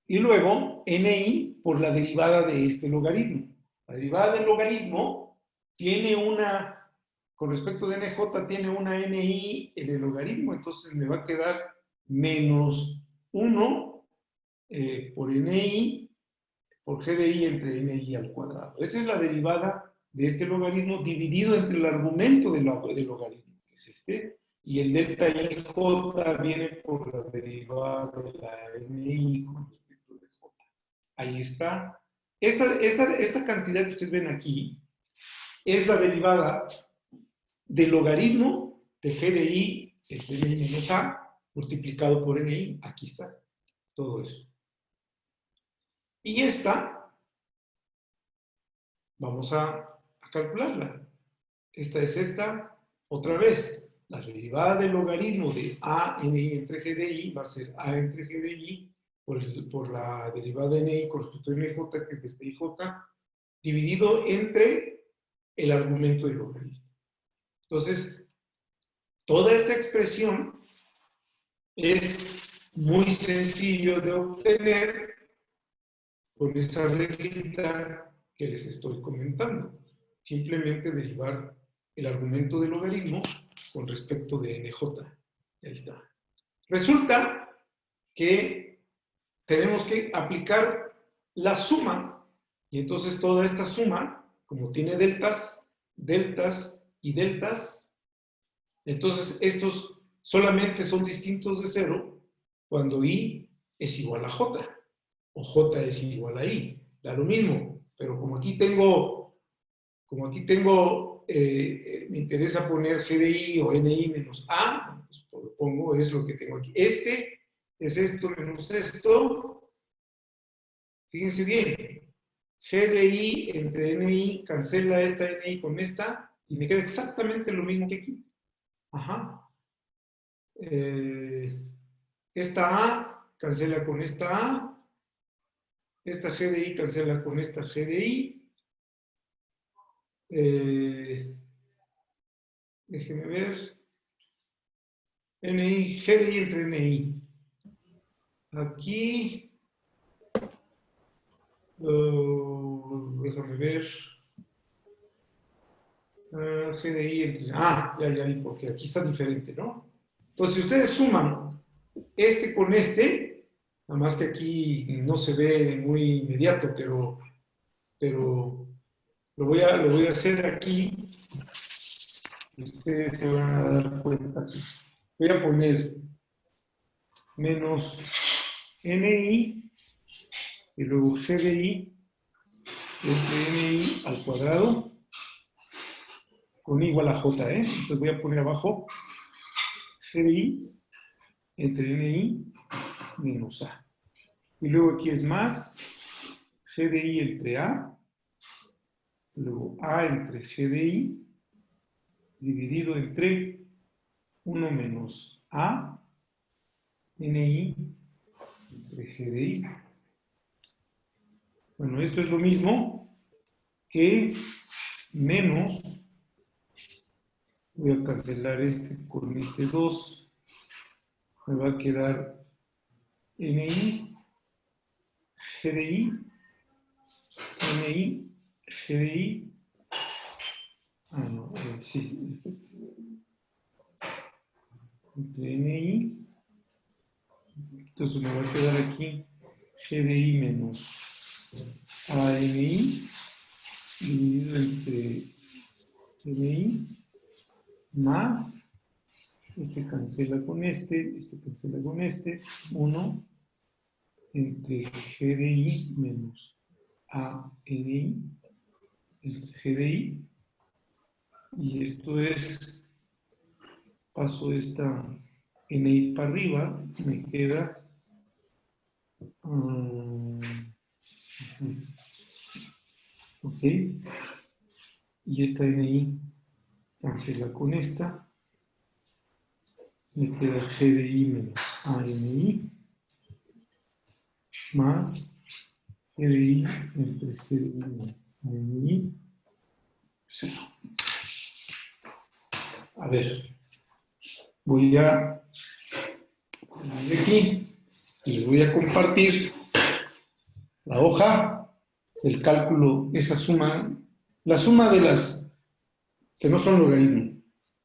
Y luego, NI por la derivada de este logaritmo. La derivada del logaritmo tiene una, con respecto de NJ, tiene una NI en el logaritmo, entonces me va a quedar menos 1 por NI por G de I entre NI al cuadrado. Esa es la derivada de este logaritmo dividido entre el argumento del logaritmo, que es este, y el delta IJ viene por la derivada de la NI con respecto de J. Ahí está. Esta cantidad que ustedes ven aquí es la derivada del logaritmo de G de I entre NI menos A multiplicado por NI. Aquí está todo eso. Y esta, vamos a calcularla. Esta es esta, otra vez. La derivada del logaritmo de A NI entre G de I va a ser A entre G de I por la derivada de NI con respecto a NJ, que es delta IJ, dividido entre el argumento del logaritmo. Entonces, toda esta expresión es muy sencillo de obtener con esa reglita que les estoy comentando. Simplemente derivar el argumento del logaritmo con respecto de NJ. Ahí está. Resulta que tenemos que aplicar la suma, y entonces toda esta suma, como tiene deltas, deltas y deltas, entonces estos solamente son distintos de 0 cuando I es igual a J, o J es igual a I. Da lo mismo, pero como aquí tengo, me interesa poner G de I o NI menos A, pues lo pongo, es lo que tengo aquí. Este es esto menos esto. Fíjense bien, G de I entre NI cancela esta NI con esta y me queda exactamente lo mismo que aquí. Ajá. Esta A cancela con esta A. Esta G de I cancela con esta G de I. Déjenme ver. NI, G de I entre NI. Aquí. Déjame ver. G de I entre... ya vi, porque aquí está diferente, ¿no? Entonces, si ustedes suman este con este, nada más que aquí no se ve muy inmediato, pero lo voy a hacer aquí. Ustedes se van a dar cuenta. Voy a poner menos NI y luego G de I entre NI al cuadrado con I igual a J, ¿eh? Entonces voy a poner abajo G de I entre NI menos A. Y luego aquí es más G de I entre A, luego A entre G de I, dividido entre 1 menos A, NI entre G de I. Bueno, esto es lo mismo que menos, voy a cancelar este con este 2, me va a quedar NI, G de I, NI, G de I, sí, entre NI, entonces me va a quedar aquí G de I menos ANI, dividido entre NI, más, este cancela con este cancela con este, 1 entre G de I menos ANI entre G de I, y esto es, paso esta NI para arriba, me queda ¿ok? Y esta NI cancela con esta. Me queda GDI menos ANI más GDI entre GDI menos ANI. Sí. A ver, voy a ir aquí y les voy a compartir la hoja del cálculo, esa suma, la suma de las que no son logaritmos.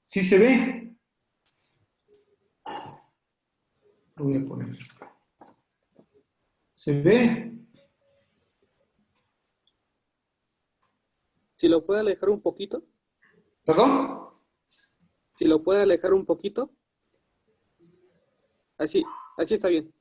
¿Sí se ve? Lo voy a poner. ¿Se ve? Si lo puede alejar un poquito. ¿Perdón? Si lo puede alejar un poquito. Así está bien.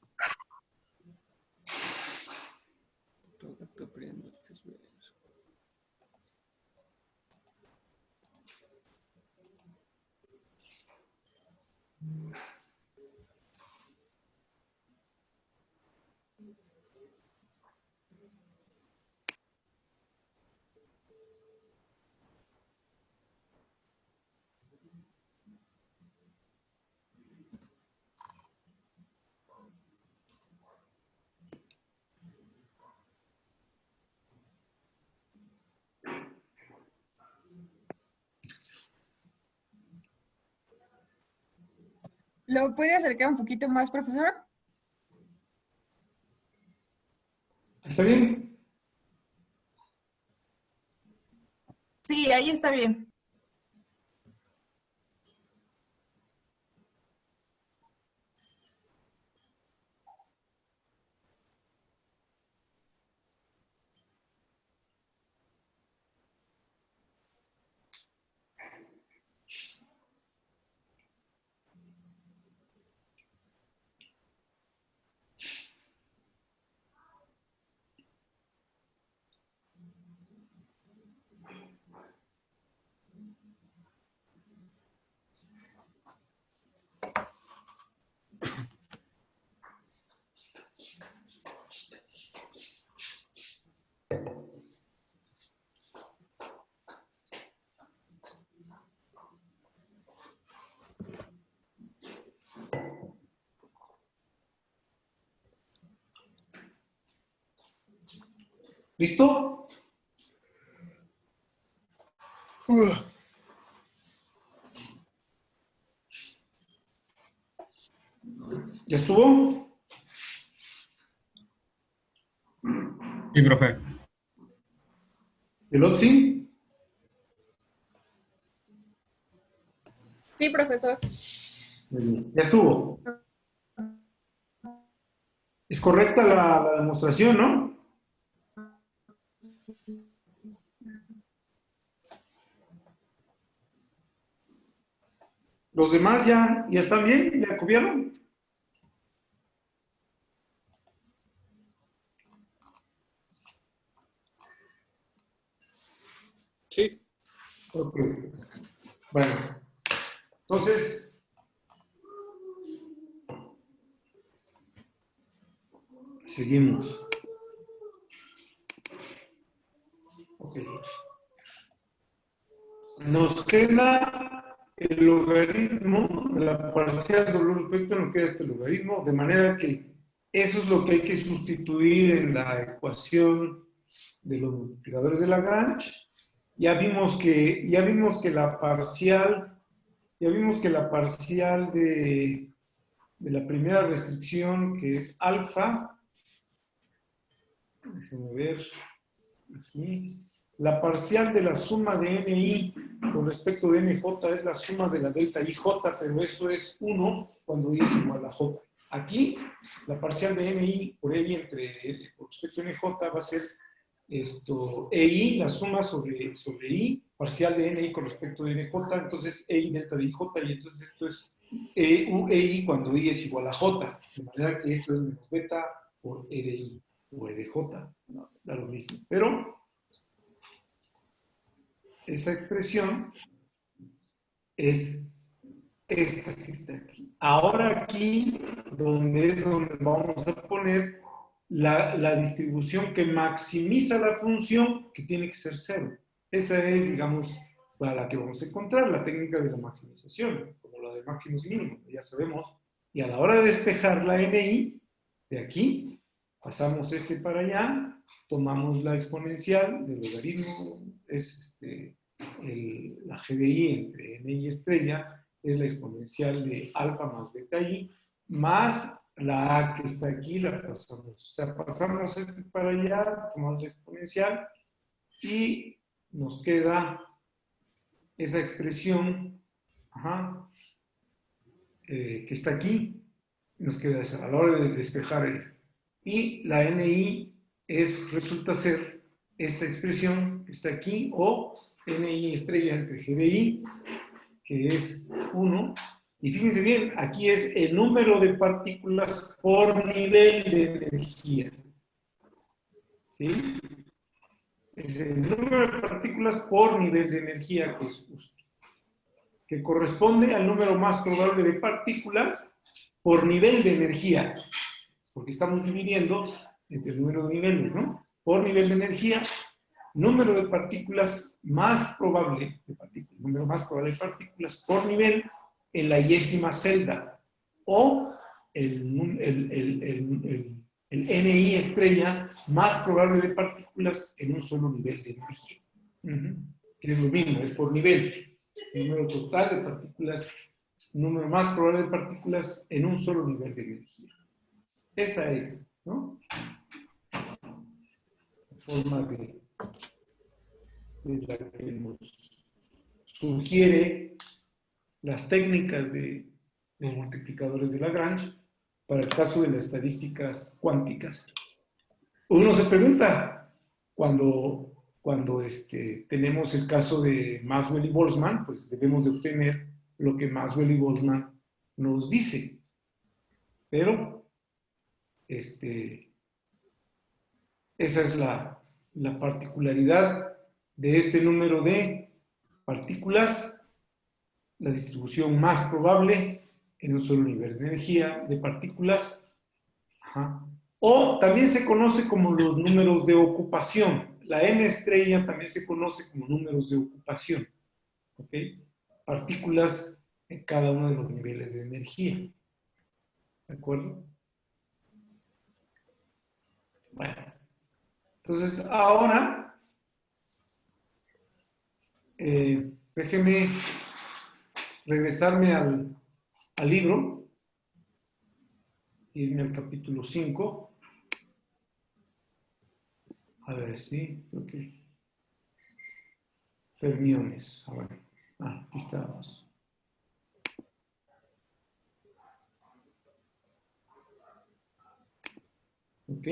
¿Lo puede acercar un poquito más, profesor? ¿Está bien? Sí, ahí está bien. ¿Listo? ¿Ya estuvo? Sí, profe. ¿El Otsi? Sí, profesor. Muy bien. ¿Ya estuvo? ¿Es correcta la demostración, no? ¿Los demás ya están bien? ¿Ya copiaron? Sí. Ok. Bueno, entonces, seguimos. Ok. Nos queda el logaritmo de la parcial doble respecto, nos queda este logaritmo, de manera que eso es lo que hay que sustituir en la ecuación de los multiplicadores de Lagrange. Ya vimos que la parcial de la primera restricción, que es alfa, déjenme ver aquí, la parcial de la suma de NI con respecto de NJ es la suma de la delta IJ, pero eso es 1 cuando I es igual a J. Aquí, la parcial de NI por I con respecto a NJ va a ser EI, la suma sobre I, parcial de NI con respecto de NJ, entonces EI delta de IJ, y entonces esto es EI cuando I es igual a J, de manera que esto es menos beta por EDI o EDJ, no, da lo mismo. Pero esa expresión es esta que está aquí. Ahora aquí, donde vamos a poner la distribución que maximiza la función, que tiene que ser 0. Esa es, digamos, la que vamos a encontrar, la técnica de la maximización, como la de máximos y mínimos, ya sabemos. Y a la hora de despejar la NI, de aquí, pasamos para allá, tomamos la exponencial del logaritmo, es la GDI entre NI estrella, es la exponencial de alfa más beta i, más la A que está aquí, la pasamos. O sea, pasamos para allá, tomamos la exponencial y nos queda esa expresión, que está aquí, nos queda esa, a la hora de despejar y la NI resulta ser esta expresión que está aquí, o NI estrella entre GDI, que es 1. Y fíjense bien, aquí es el número de partículas por nivel de energía. ¿Sí? Es el número de partículas por nivel de energía que es justo. Que corresponde al número más probable de partículas por nivel de energía. Porque estamos dividiendo entre el número de niveles, ¿no? Por nivel de energía, número de partículas más probable de partículas, número más probable de partículas por nivel en la yésima celda, o el NI estrella más probable de partículas en un solo nivel de energía. Que es lo mismo, es por nivel. Número total de partículas, número más probable de partículas en un solo nivel de energía. Esa es, ¿no? La forma de la que nos sugiere las técnicas de multiplicadores de Lagrange para el caso de las estadísticas cuánticas. Uno se pregunta, cuando tenemos el caso de Maxwell y Boltzmann, pues debemos de obtener lo que Maxwell y Boltzmann nos dice. Pero, esa es la particularidad de este número de partículas, la distribución más probable en un solo nivel de energía de partículas. O también se conoce como los números de ocupación. La N estrella también se conoce como números de ocupación. ¿Ok? Partículas en cada uno de los niveles de energía. ¿De acuerdo? Bueno. Entonces, ahora, déjenme regresarme al libro, irme al capítulo 5. A ver, sí, creo que fermiones. A ver, aquí estamos. Ok.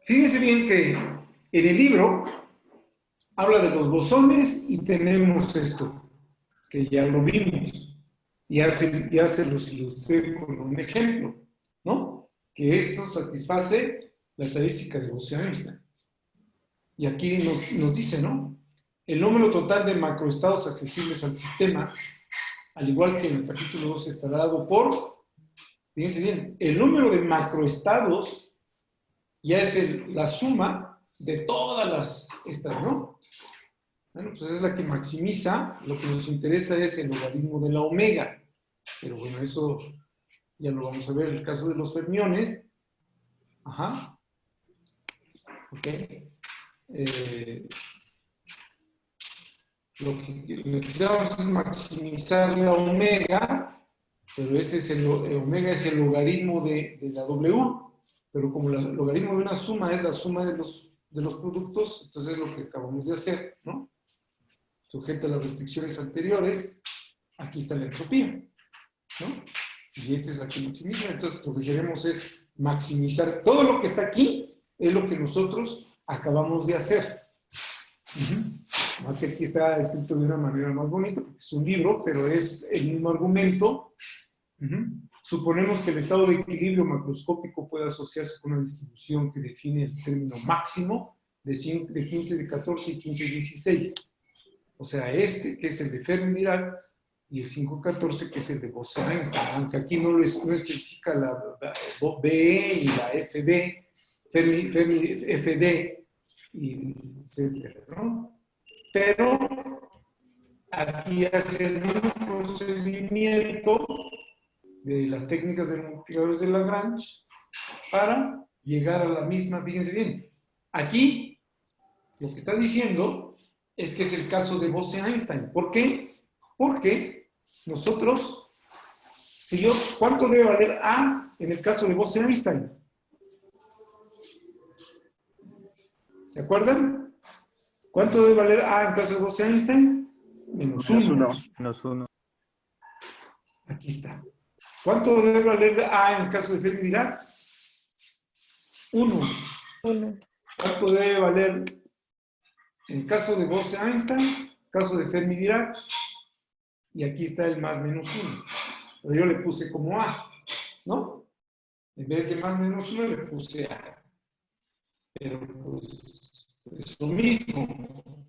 Fíjense bien que en el libro habla de los bosones y tenemos esto, que ya lo vimos. Ya se los ilustré con un ejemplo, ¿no? Que esto satisface la estadística de Bose-Einstein. Y aquí nos dice, ¿no? El número total de macroestados accesibles al sistema, al igual que en el capítulo 2, estará dado por, fíjense bien, el número de macroestados ya es la suma de todas estas, ¿no? Bueno, pues es la que maximiza. Lo que nos interesa es el logaritmo de la omega. Pero bueno, eso ya lo vamos a ver en el caso de los fermiones. Ok. Lo que necesitamos es maximizar la omega, pero omega es el logaritmo de la W. Pero como el logaritmo de una suma es la suma de los productos, entonces es lo que acabamos de hacer, ¿no? Sujeta a las restricciones anteriores, aquí está la entropía, ¿no? Y esta es la que maximiza. Entonces lo que queremos es maximizar. Todo lo que está aquí es lo que nosotros acabamos de hacer. Más que aquí está escrito de una manera más bonita, porque es un libro, pero es el mismo argumento. Suponemos que el estado de equilibrio macroscópico puede asociarse con una distribución que define el término máximo de 15 de 14 y 15 de 16. O sea, que es el de Fermi-Dirac, y el 514, que es el de Bose-Einstein, aunque aquí no especifica la BE y la FB, FD, y etcétera, ¿no? Pero aquí hace el procedimiento de las técnicas de los multiplicadores de Lagrange para llegar a la misma. Fíjense bien, aquí lo que está diciendo es que es el caso de Bose-Einstein. ¿Por qué? Porque nosotros, ¿cuánto debe valer A en el caso de Bose-Einstein? ¿Se acuerdan? ¿Cuánto debe valer A en el caso de Bose-Einstein? Menos 1. Menos 1. Aquí está. ¿Cuánto debe valer A en el caso de Fermi-Dirac? 1. 1. ¿Cuánto debe valer en el caso de Bose-Einstein? Caso de Fermi-Dirac. Y aquí está el más menos 1. Pero yo le puse como A, ¿no? En vez de más menos 1 le puse A. Pero pues es lo mismo.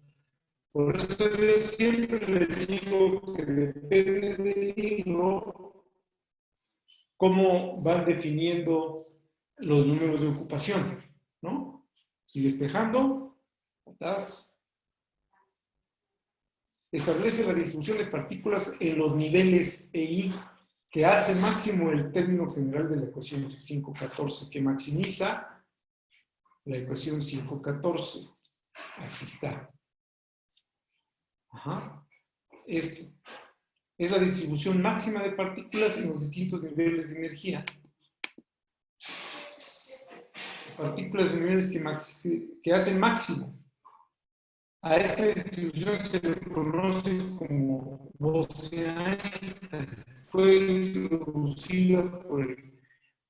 Por eso yo siempre les digo que depende del libro cómo van definiendo los números de ocupación, ¿no? Y despejando, establece la distribución de partículas en los niveles EI que hace máximo el término general de la ecuación 514, que maximiza la ecuación 514. Aquí está. Ajá. Esto es la distribución máxima de partículas en los distintos niveles de energía. Partículas en niveles que hacen máximo. A esta distribución se le conoce como Bose-Einstein. Fue introducida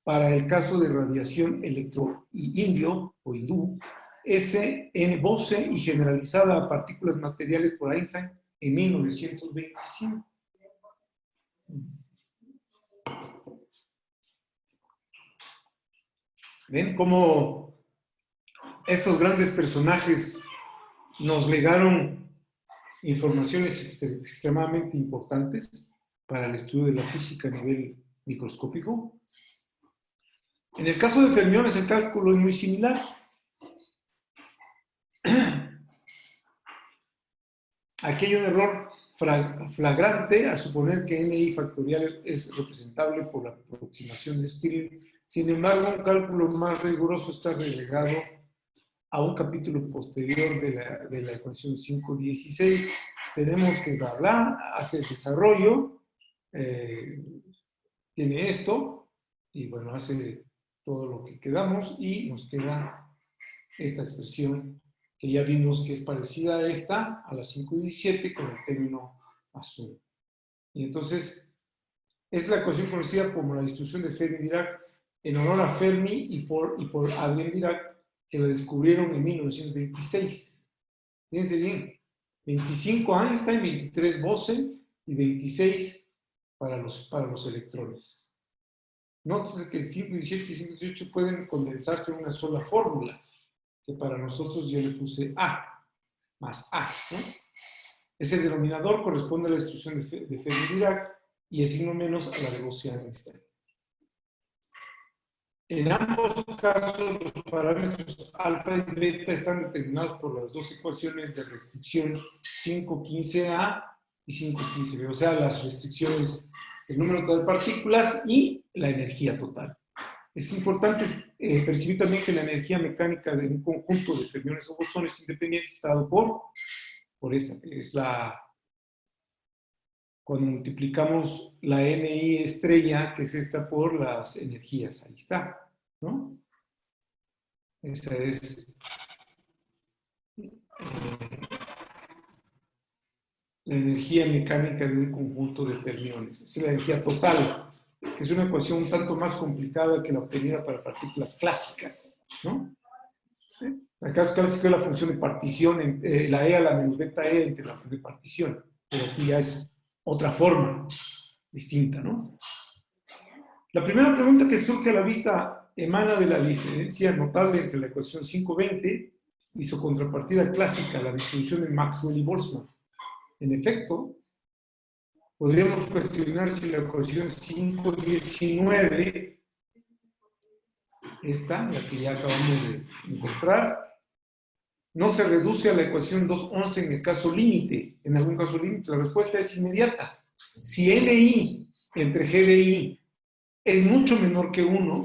para el caso de radiación electroindio o hindú, S.N. Bose, y generalizada a partículas materiales por Einstein en 1925. ¿Ven cómo estos grandes personajes nos legaron informaciones extremadamente importantes para el estudio de la física a nivel microscópico? En el caso de fermiones el cálculo es muy similar. Aquí hay un error flagrante al suponer que NI factorial es representable por la aproximación de Stirling. Sin embargo, un cálculo más riguroso está relegado a un capítulo posterior de la ecuación 516. Tenemos que bla, bla, hace el desarrollo, tiene esto, y bueno, hace todo lo que quedamos, y nos queda esta expresión que ya vimos que es parecida a esta, a la 517, con el término azul. Y entonces, es la ecuación conocida como la distribución de Fermi-Dirac, en honor a Fermi y por Adrien Dirac, que la descubrieron en 1926. Fíjense bien, 25 Einstein, 23 Bose y 26 para los electrones. Nótese que el 517 y 518 pueden condensarse en una sola fórmula, que para nosotros yo le puse A, más A, ¿no? Ese denominador corresponde a la distribución de Fermi-Dirac y el signo menos a la de Bose-Einstein. En ambos casos, los parámetros alfa y beta están determinados por las dos ecuaciones de restricción 515A y 515B, o sea, las restricciones del número total de partículas y la energía total. Es importante percibir también que la energía mecánica de un conjunto de fermiones o bosones independientes está dado por esta, que es cuando multiplicamos la NI estrella, que es esta, por las energías. Ahí está, ¿no? Esa es la energía mecánica de un conjunto de fermiones. Esa es la energía total, que es una ecuación un tanto más complicada que la obtenida para partículas clásicas, ¿no? En el caso clásico es la función de partición, la E a la menos beta E entre la función de partición, pero aquí ya es otra forma distinta, ¿no? La primera pregunta que surge a la vista emana de la diferencia notable entre la ecuación 520 y su contrapartida clásica, la distribución de Maxwell y Boltzmann. En efecto, Podríamos cuestionar si la ecuación 5.19, esta, la que ya acabamos de encontrar, no se reduce a la ecuación 2.11 en el caso límite. En algún caso límite, la respuesta es inmediata. Si NI entre G de I es mucho menor que 1,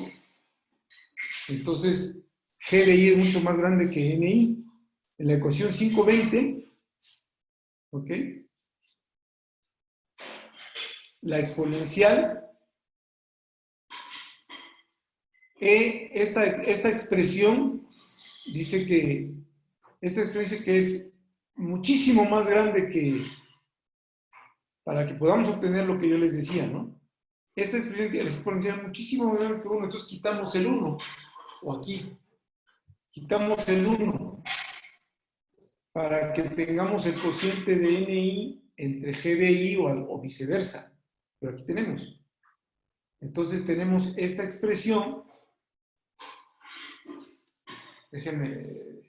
entonces G de I es mucho más grande que NI. En la ecuación 5.20, ¿ok? La exponencial, esta expresión dice que es muchísimo más grande que, para que podamos obtener lo que yo les decía, ¿no? Esta expresión es exponencial muchísimo más grande que 1, entonces quitamos el 1, o aquí, quitamos el 1, para que tengamos el cociente de NI entre G de I o viceversa. Pero aquí tenemos. Entonces tenemos esta expresión. Déjenme,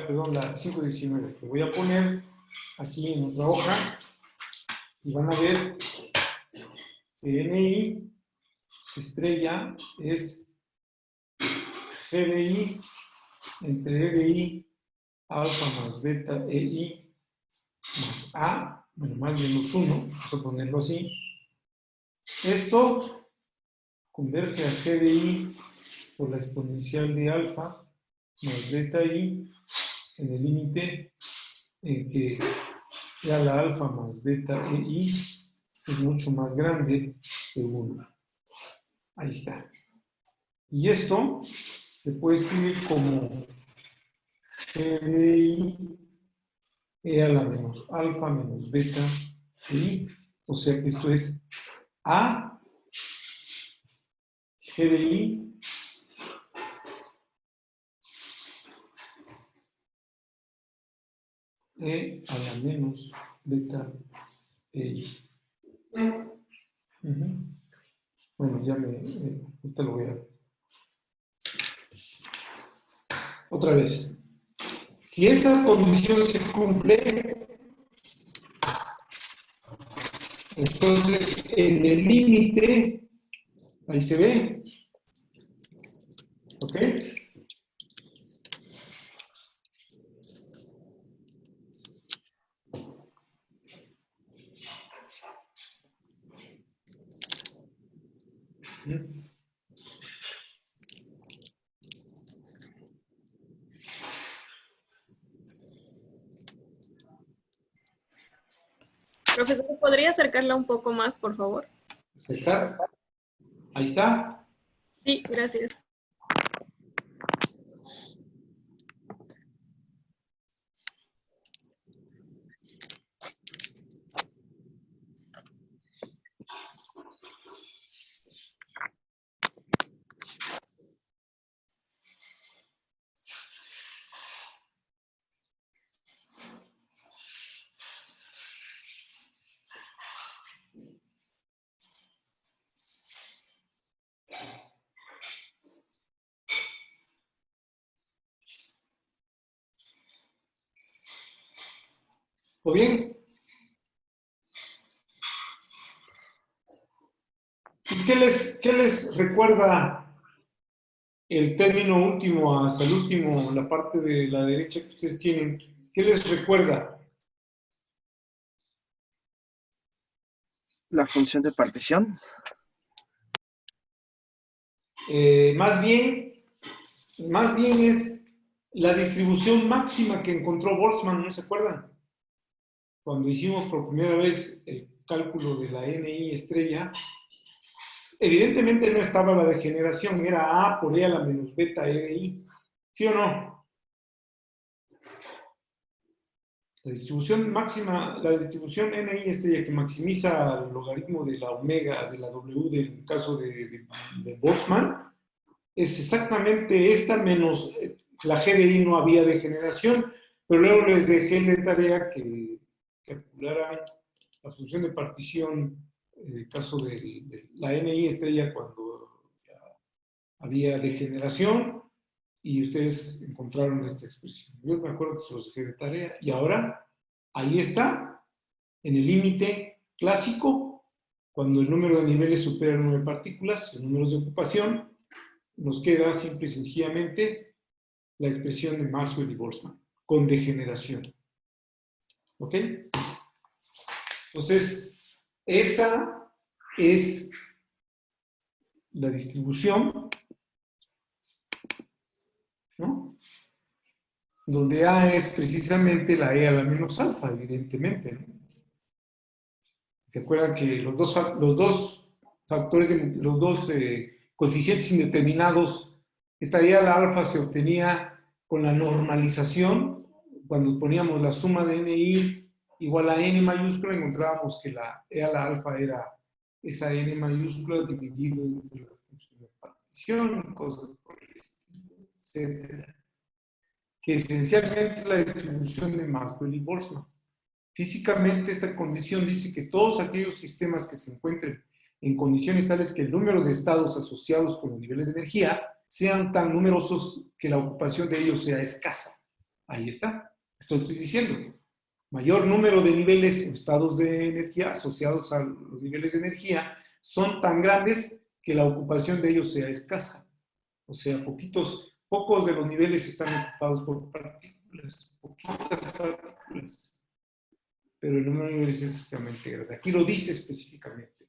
perdón, la 5.19. Lo voy a poner aquí en otra hoja y van a ver que NI estrella es G de I entre E de I alfa más beta EI más A, bueno, más menos 1, vamos a ponerlo así. Esto converge a G de I por la exponencial de alfa más beta I en el límite en que ya la alfa más beta EI es mucho más grande que 1. Ahí está. Y esto se puede escribir como G de I E a la menos alfa menos beta I. O sea que esto es A G de I E a la menos beta EI. Bueno, ya ahorita lo voy a... Otra vez. Si esa condición se cumple, entonces en el límite, ahí se ve, ¿ok? Profesor, ¿podría acercarla un poco más, por favor? ¿Está? Ahí está. Sí, gracias. ¿O bien? ¿Y qué les recuerda el término último hasta el último, la parte de la derecha que ustedes tienen? ¿Qué les recuerda? La función de partición. Más bien es la distribución máxima que encontró Boltzmann, ¿no se acuerdan? Cuando hicimos por primera vez el cálculo de la NI estrella, evidentemente no estaba la degeneración, era A por E a la menos beta E de I. ¿Sí o no? La distribución máxima, la distribución NI estrella que maximiza el logaritmo de la omega, de la W del caso de Boltzmann, es exactamente esta menos la G de I no había degeneración, pero luego les dejé la tarea que calcularan la función de partición en el caso de la NI estrella cuando había degeneración y ustedes encontraron esta expresión. Yo me acuerdo que se los dejé de tarea y ahora ahí está, en el límite clásico, cuando el número de niveles supera el número de partículas, el número de ocupación, nos queda simple y sencillamente la expresión de Maxwell y Boltzmann, con degeneración. ¿Ok? Entonces, esa es la distribución, ¿no? Donde A es precisamente la E a la menos alfa, evidentemente, ¿no? ¿Se acuerdan que los dos factores, los dos coeficientes indeterminados, esta E a la alfa se obtenía con la normalización? Cuando poníamos la suma de NI igual a N mayúscula, encontrábamos que la E a la alfa era esa N mayúscula dividido entre la función de partición, cosas por el estilo, etc. Que esencialmente es la distribución de Maxwell y Boltzmann. Físicamente, esta condición dice que todos aquellos sistemas que se encuentren en condiciones tales que el número de estados asociados con los niveles de energía sean tan numerosos que la ocupación de ellos sea escasa. Ahí está. Esto estoy diciendo. Mayor número de niveles o estados de energía asociados a los niveles de energía son tan grandes que la ocupación de ellos sea escasa. O sea, pocos de los niveles están ocupados por partículas, poquitas partículas. Pero el número de niveles es extremadamente grande. Aquí lo dice específicamente.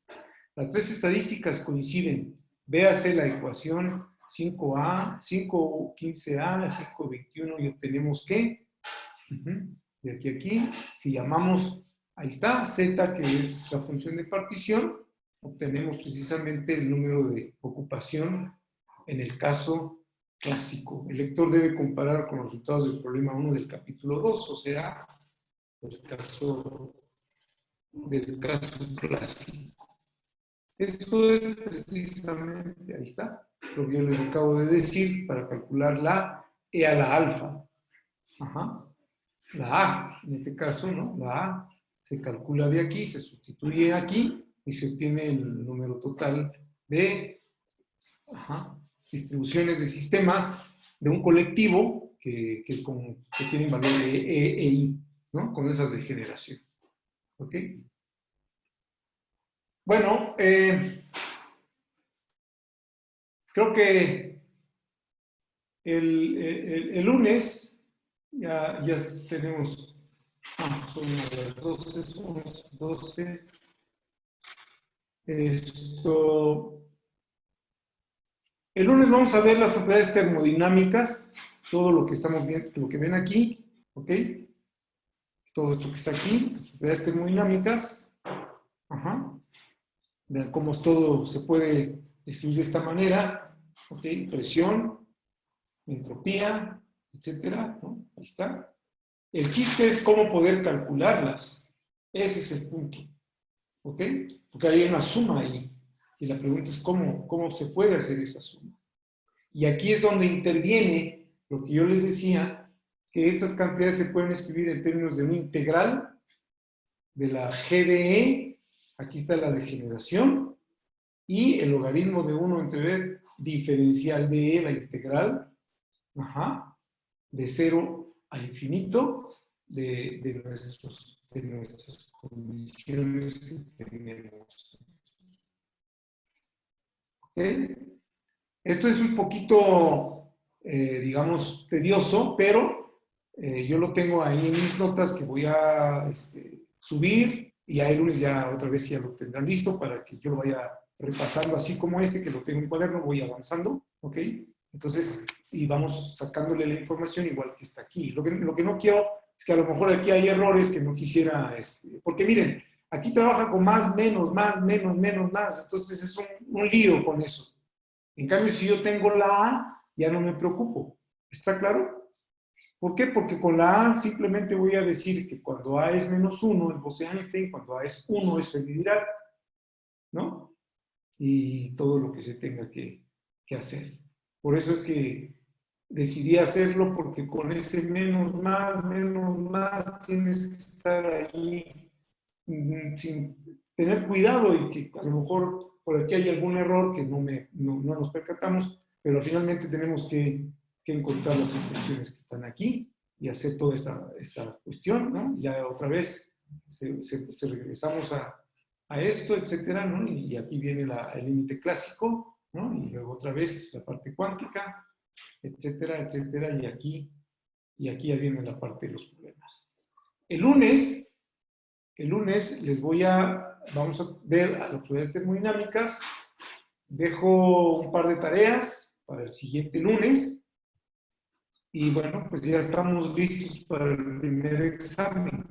Las tres estadísticas coinciden. Véase la ecuación 5A, 515A, 521 y obtenemos que, de aquí a aquí, si llamamos, ahí está, Z, que es la función de partición, obtenemos precisamente el número de ocupación en el caso clásico. El lector debe comparar con los resultados del problema 1 del capítulo 2, o sea, del caso clásico. Esto es precisamente, ahí está, lo que yo les acabo de decir para calcular la E a la alfa. Ajá. La A, en este caso, ¿no? La A se calcula de aquí, se sustituye aquí y se obtiene el número total de distribuciones de sistemas de un colectivo que tienen valor de E e I, ¿no? Con esa degeneración. ¿Ok? Bueno, creo que el lunes ya tenemos, son las 12, son las 12. El lunes vamos a ver las propiedades termodinámicas, todo lo que estamos viendo, lo que ven aquí, ¿ok? Todo esto que está aquí, las propiedades termodinámicas, vean cómo todo se puede escribir de esta manera, ¿ok? Presión, entropía, etcétera, ¿no? Ahí está. El chiste es cómo poder calcularlas, ese es el punto, ¿ok? Porque hay una suma ahí, y la pregunta es cómo se puede hacer esa suma. Y aquí es donde interviene lo que yo les decía, que estas cantidades se pueden escribir en términos de una integral de la G de E, aquí está la degeneración, y el logaritmo de 1 entre B diferencial de E, la integral, de 0 a infinito de nuestras condiciones que tenemos. ¿Ok? Esto es un poquito, digamos, tedioso, pero yo lo tengo ahí en mis notas que voy a subir y ya el lunes ya otra vez ya lo tendrán listo para que yo lo vaya repasando así como que lo tengo en un cuaderno, voy avanzando, ¿ok? Entonces, y vamos sacándole la información igual que está aquí. Lo que no quiero es que a lo mejor aquí hay errores que no quisiera, porque miren, aquí trabaja con más, menos, más, menos, más, entonces es un lío con eso. En cambio, si yo tengo la A, ya no me preocupo. ¿Está claro? ¿Por qué? Porque con la A simplemente voy a decir que cuando A es menos 1 es Bose-Einstein, cuando A es 1 es Fermi-Dirac, ¿no? Y todo lo que se tenga que hacer. Por eso es que decidí hacerlo, porque con ese menos más, tienes que estar ahí sin tener cuidado y que a lo mejor por aquí hay algún error que no nos percatamos, pero finalmente tenemos que encontrar las expresiones que están aquí y hacer toda esta cuestión, ¿no? Ya otra vez regresamos a esto, etcétera, ¿no? Y aquí viene el límite clásico, ¿no? Y luego otra vez la parte cuántica, etcétera, etcétera, y aquí ya viene la parte de los problemas. El lunes vamos a ver a las propiedades termodinámicas. Dejo un par de tareas para el siguiente lunes. Y bueno, pues ya estamos listos para el primer examen.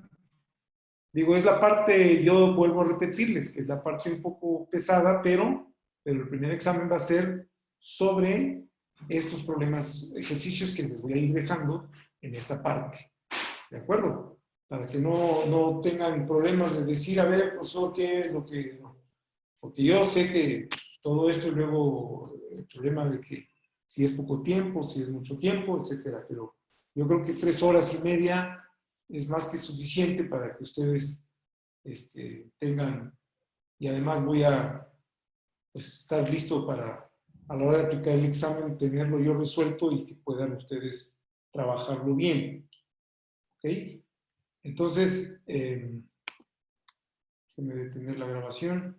Digo, es la parte, yo vuelvo a repetirles, que es la parte un poco pesada, pero el primer examen va a ser sobre estos problemas, ejercicios que les voy a ir dejando en esta parte. ¿De acuerdo? Para que no tengan problemas de decir, a ver, profesor, ¿qué es lo que...? Porque yo sé que todo esto es luego el problema de que si es poco tiempo, si es mucho tiempo, etcétera. Pero yo creo que 3 horas y media es más que suficiente para que ustedes tengan, y además voy a pues, estar listo para, a la hora de aplicar el examen, tenerlo yo resuelto y que puedan ustedes trabajarlo bien. ¿Ok? Entonces, déjenme detener la grabación.